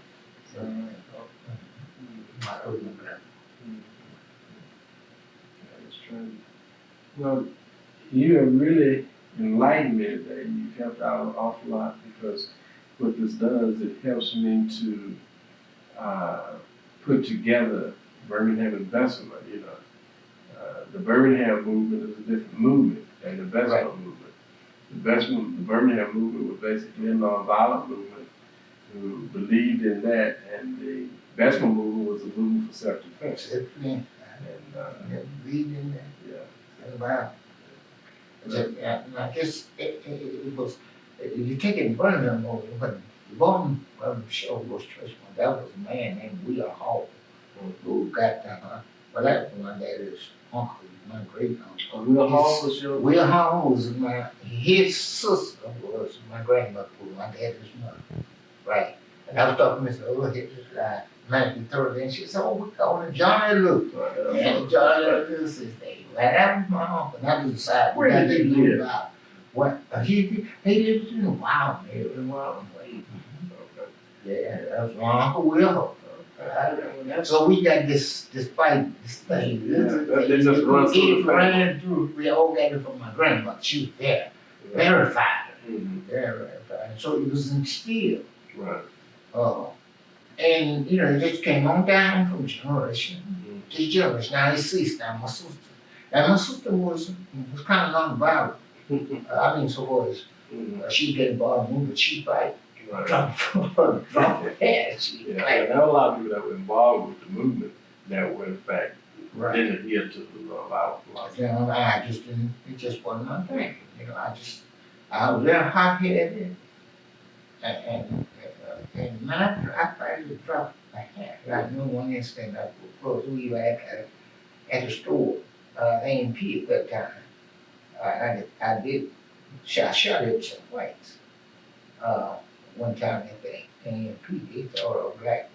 my older brother. Well, you have really enlightened me today. You've helped out an awful lot because what this does, it helps me to put together Birmingham investment. You know, the Birmingham movement is a different movement than the investment movement. The Birmingham movement was basically a nonviolent movement who believed in that, and the investment movement was a movement for self-defense. And Believed in that. yeah. And wow. And I guess it was, you take it in Birmingham over, but the bottom of the show was Trishman. That was a man named Wheeler Hall who got well, that was my daddy's uncle, my great uncle. Wheeler Hall was your. Wheeler Hall was his sister was my grandmother, my daddy's mother. Right. And I was talking to Miss Ola here just like 1930, and she said, oh, we call him Johnny Luke. And Johnny Luke is his name. Well, that was my uncle. And I was decided Where did he live? About what he lived in a wild area, in a wild way. Yeah, that was my uncle Will. So we got this fight, this thing. They just run through the ran through. We all got it from my grandmother. She was there, verified, verified. So it was instilled. Right. And you know, it just came on down from generation to generation. Now it's ceased. Now my sister. And my sister was kind of nonviolent. I mean, so was she get involved in but she fight. Drop her head. Yeah, there were a lot of people that were involved with the movement that were in fact didn't adhere to the nonviolent philosophy. You know, I just didn't. It just wasn't my thing. You know, I just I was very hot-headed, and when I finally dropped my hat, I knew one instant I was we were at the store, A&P at that time. I did, I shot at some whites, one time at the A&P, they thought a black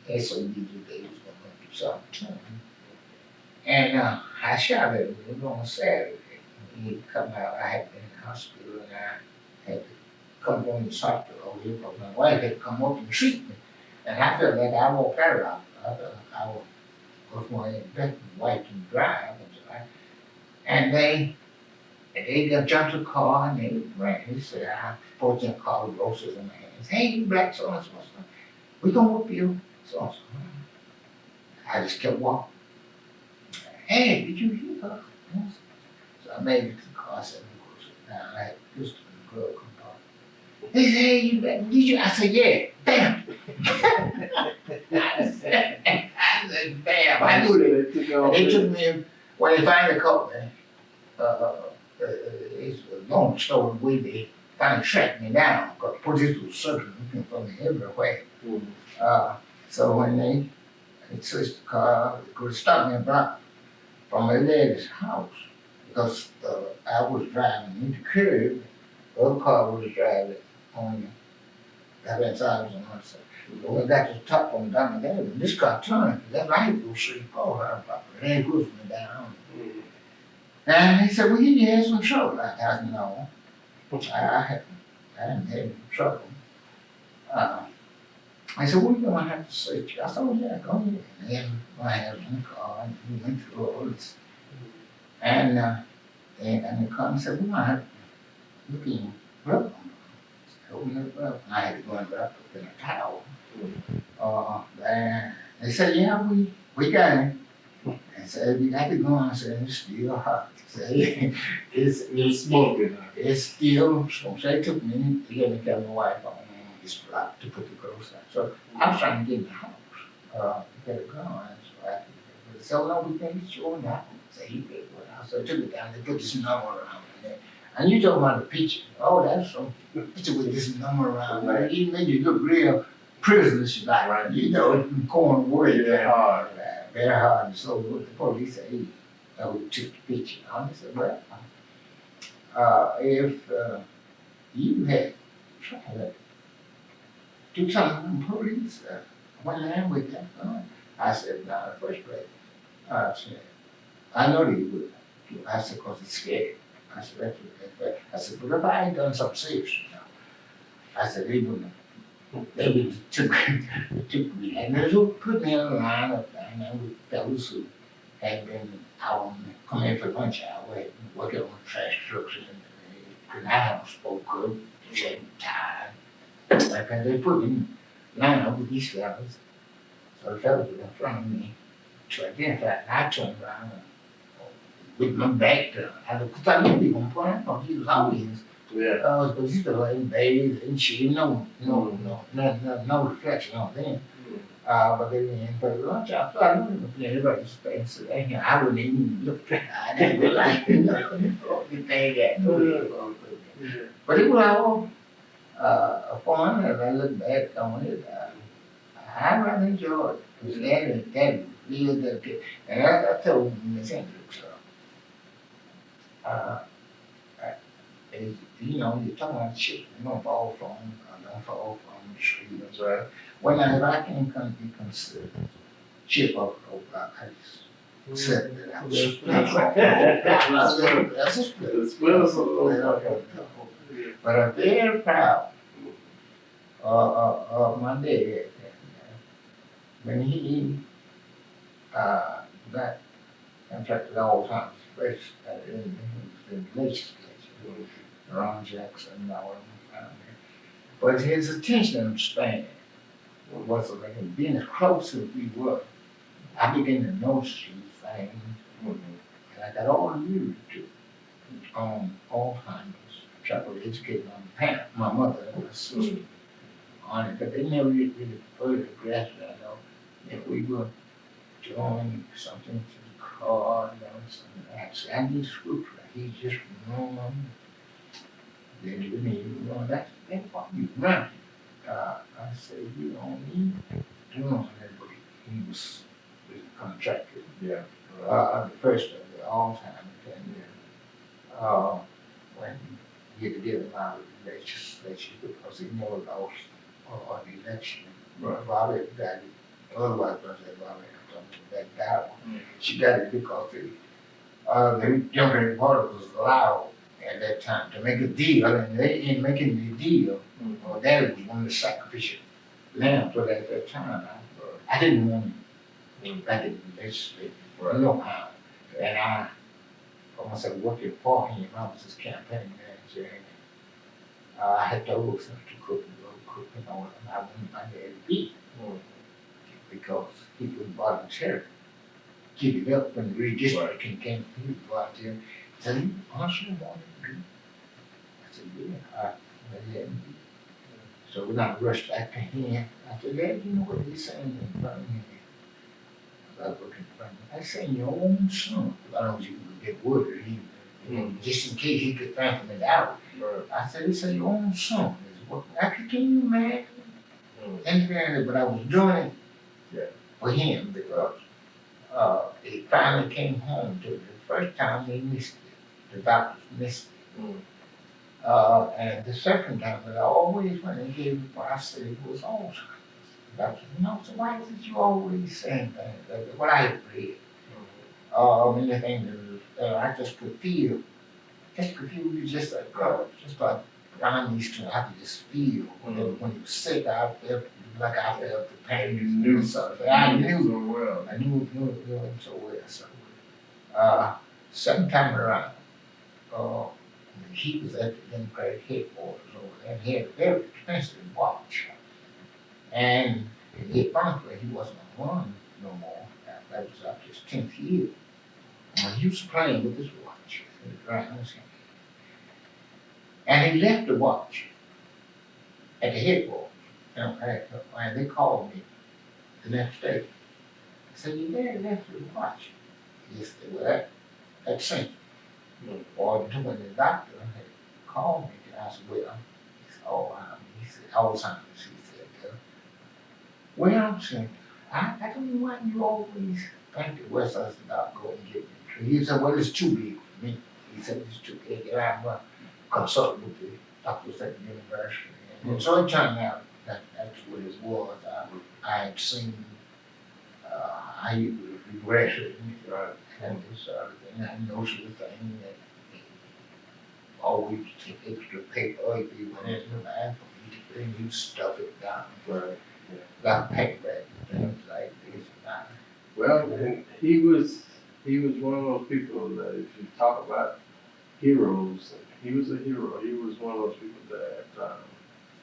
SOB that they was gonna do something to him. And, I shot at him, it was on Saturday, he'd come out, I had been in the hospital, and I had to come home to the hospital over here, because my wife had to come up and treat me. And I felt like I walked out of the hospital, I was more my wife can drive, and they got jumped the car and they ran. He said, I supposed to call the groceries in my hands. Hey, you black so and so. We gonna whoop you. So I just kept walking. Hey, did you hear her? Yes. So I made it to the car, I said, now I had a pistol in the glove compartment. He said, hey, you black, did you? I said, yeah, bam. I said, bam, I knew that. And they took me in, when they finally caught me, it's a long story the way they finally tracked me down, because police was searching looking for me everywhere. So when they searched the car, they could stop me a block from my lady's house, because I was driving into the curb, the other car was driving on the left side was on the other side. But when I got to the top on down there, this car turned, that light was straight forward, and they pushed me down. And he said, well, you had some trouble. I said, no, I didn't have any trouble. I said, well, you're going to have to search you. I said, oh, yeah, go ahead. And then I had in the car, and we went through all this. And the car said, we're going to have to look in your glove. Open it up. I had to go and wrap up in a towel. And they said, yeah, we got him. I said, we got to go on. I said, it's still hot. It's smoking. It's still smoking. So they took me to get my wife on this block to put the groceries out. So I was trying to get in the house, get a gun. So I could, so no, we can't get you on that. So he did what I so I took it down. They put this number around there. And you talking about the picture. Oh, that's some picture with this number around there. Even made you look real prisoners like, right. You know, corn work very hard. Very hard. So the police said, hey, we took the picture. I said, well, if you had tried to do something with the police, one land with that gun, I said, no, the first place. I said, I know they would. I said, because it's scared. I said, that's what they I said, but if I ain't done something serious, I said, they wouldn't took me, and they put me in the line of fellows who had been out coming in for lunch hour, working on trash trucks, and I haven't spoke good, they tired. Like they put me in line up with these fellows. So the fellows were in front of me to identify, and I turned around with my back to because I knew people point out, he was always. Yeah. Because he's the like bathe and shit, no reflection on them. But they went in for lunch. I thought I knew them for everybody's face. So I wouldn't even look at I didn't go like, the thing that. But it was all fun, and I look back on it. I rather enjoyed it. Because that really good. And I told Miss Hendricks, you know, you're talking about shit, you're gonna fall from, don't fall from the tree, that's right. When I can come be considered chip off the old block, I just said that I was. That's a split. But I'm very proud of my dad. When he got contracted all the time, especially in the legislature. Ron Jackson and all of them. But his attention span was like being as close as we were. I began to notice these things, and I got all the years to Alzheimer's. I tried to educate my mother and my sister on it, but they never really further grasped it. I know if we were doing something to the car, something actually, I need to screw. He just Then he me, well, that's what you running. I said, you don't need to do that, but he was a contractor. Yeah. The first of the all time, and when he had to get him out of the legislature because he never lost the election. Right. Bobby got it. Otherwise, I said, Bobby, that guy. She got it because the Democratic Party was allowed at that time to make a deal, and they ain't making the deal. Well, that was one of the sacrificial lambs for that time. I didn't want him back in the legislature. No how. And I myself working for him. I was his campaign manager. And, I had told him to cook and all that. I wanted my dad to eat because he was volunteer. Keep it up when the redistricting came. He was volunteer. He said, "You honestly want to be?" I said, "Yeah, I had to be." So when I rushed back to him, I said, "Dad, you know what he's saying in Birmingham?" I was looking for him. I said, "Your own son." I don't know if you would get word. Just in case he could find it out. I said, "It's your own son." Can you imagine? And but I was doing it for him because he finally came home to it. The first time they missed it. The doctors missed it. And the second time, but I always, when they gave it, I said it was Alzheimer's. The doctor said, "No, so why did you always say things like what I had read?" Anything that I just could feel. Just like around these two, I could just feel when he was sick, I felt like I felt the pain. You knew something. I knew so well. I knew him so well. So, second time around, he was at the Democratic headquarters over there, and he had a very expensive watch. And frankly, he wasn't on no more. That was up his 10th year. He was playing with his watch in the grounds. And he left the watch at the headquarters. And they called me the next day. I said, "Your dad left the watch." He said, "Well, that's simple." Or when the doctor had called me, and I said, "Well," he said, he said, Alzheimer's. He said, "Well," I said, I don't know why you always think that West Side about go and get me." He said, "Well, it's too big for me." He said, "It's too big." And I'm consulting with the doctors at the university. And so it turned out that that's what it was. I had seen how he was regressing. And this other thing. I know she was saying that he always take extra paper if he went into the bathroom. And you stuff it down. Like paper things like this. Well, and he was one of those people that if you talk about heroes, he was a hero. He was one of those people that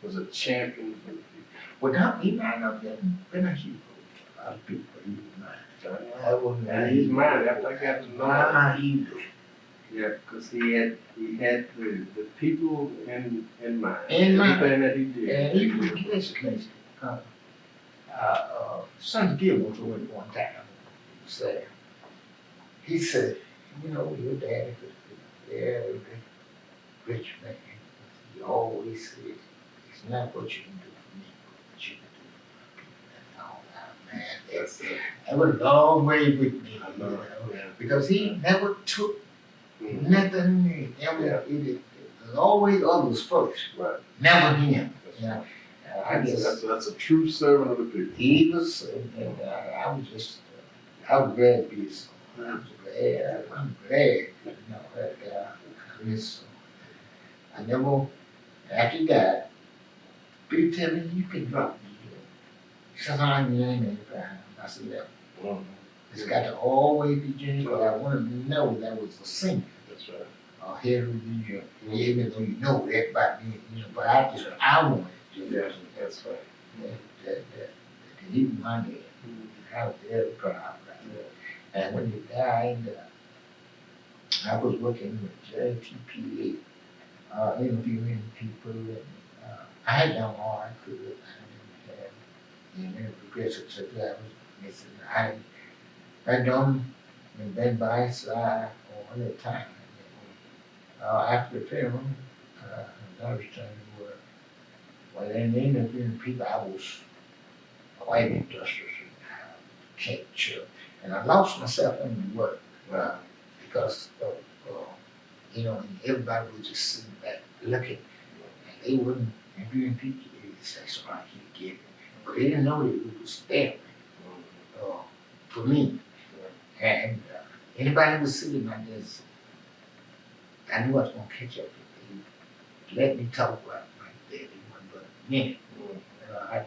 was a champion for the people. Well, now he might not have been a hero for a lot of people. He was mine. And he's mine after I got to know him. Hero. Yeah, because he had the people in mind. In mind. Everything that he did. And he was Son Gill told me one time. He said, "You know, your dad was a very rich man. He always said, it's not what you can do for me, but what you can do for people." And all that, man. That went a long way with me. Because he never took nothing. It was always others first. Right. Never him. That's a true servant of the people. He was, and I was glad to be his son. I'm glad, that his son. I never, after he died, people tell me, "You can drop me." He said, "I'm your name Abraham." I said, "Yeah. It's got to always be Junior, because I wanted to know that was a singer." That's right. Henry Jr. Even though you know that about me, but I wanted to. Yeah, that's right. That he was my dad. I was very proud. And when he died, I was working with JTPA, interviewing people, and I had done all I could. I didn't have any progressive such that I was missing. I done and been by his side all the time. After the funeral, understand the word. Well, and then the people I was quite industrious and catch up. And I lost myself in the work, because you know, everybody was just sitting back looking, and they wouldn't interviewing people. They just say, "Somebody keep getting," but they didn't know that it was there for me. And anybody who was sitting like this, I knew I was gonna catch up with them. Let me talk about my daddy one but a minute. I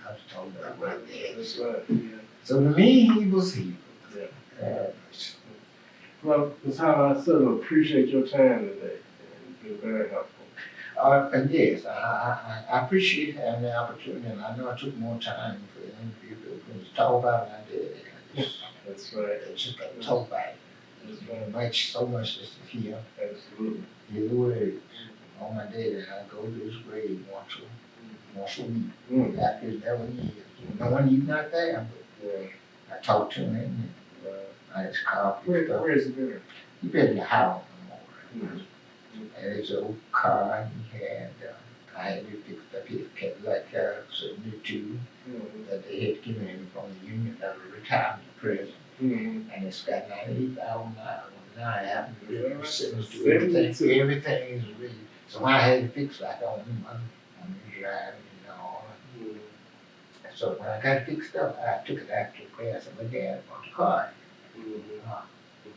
was talking about my dad. That's right, yeah. So to me, he was he. Well, Ms. Howard, I certainly appreciate your time today, and you've been very helpful. And yes, I appreciate having the opportunity, and I know I took more time for the interview, but when you talk about it, I did. That's right. It's just got to talk about it. It's very much, so much just to hear. Absolutely. Hear the words on my dad, and I go to his grave once a week. After his 11 years. No one he's not there, but I talk to him, and I just call him. Where is it there? He been in the house no more. And his old car he had, I had to fix up his Cadillac car, 72, that they had given him from the union out of retirement prison. And it's got 98,000 miles. Now I have to sentenced to everything. Everything is ready. So when I had to fix like on the driving and all. So when I got it fixed up, I took it out to the class and my dad bought the car.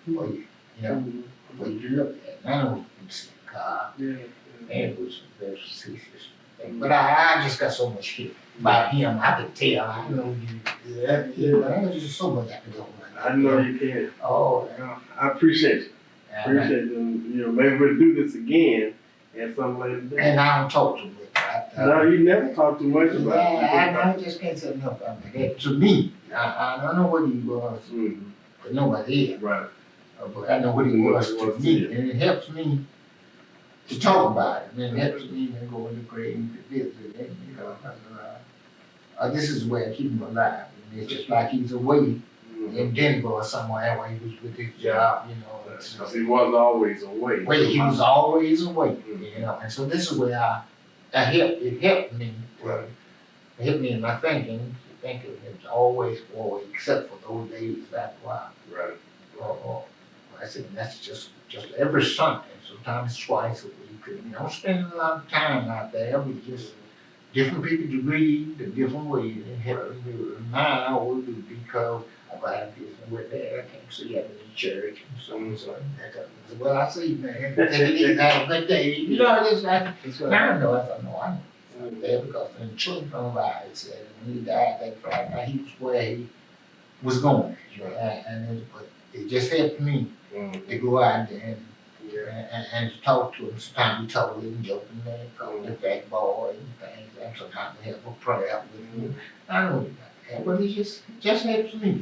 For you, for you to look at. And I know you can see the car. And it was very facetious. But I just got so much shit about him. I could tell. I know you. There's just so much I could go about. I know you can. Oh, I appreciate you. Appreciate them. You know, maybe we'll do this again at some later date. and I don't talk too much. No, you never talk too much about it. I just can't say enough about that. To me, I don't know what he was, but nobody else. Right. But I know what he was to me, and it helps me to talk about it. And it helps me to go in the grave to visit, and this is where I keep him alive. And it's just like he's away in Denver or somewhere where he was with his job, Because he was always away. Well, he was always away, and so this is where it helped me. Right. It helped me in my thinking. Thinking it was always forward, except for those days back while. Right. I said that's just every Sunday, sometimes twice a week. And spending a lot of time out there with just different people to read the different ways and help me do it. Mine I always do because I'm glad with that. I can't see having in church and so and so. Well, I see, man. Take it easy, have a good day. Just like, I know. I know. There because when children don't lie, it said when he died that Friday night, he was where he was going. But it just helped me to go out there and to talk to him. Sometimes we talk with him jokingly, call him the fat boy and things. And sometimes we have a prayer with him. I know that, but it just helps me.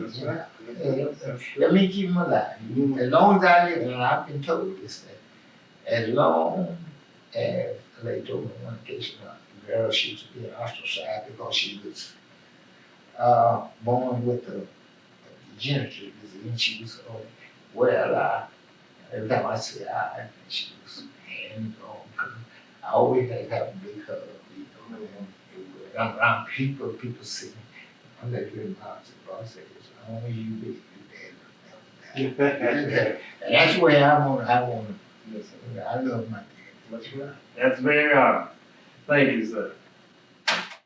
Let me keep him alive. As long as I live, and I've been told this, that as long as they told me on one occasion, girl, she was being ostracized because she was born with a degenerative disease. And she was, every time I say I, she was hands on. I always had to have a big hug. I'm around people see me. I'm like, very positive. I say, as long as you be, you dad. And that's where I want to, I love my dad. That's very honest. Thank you, sir.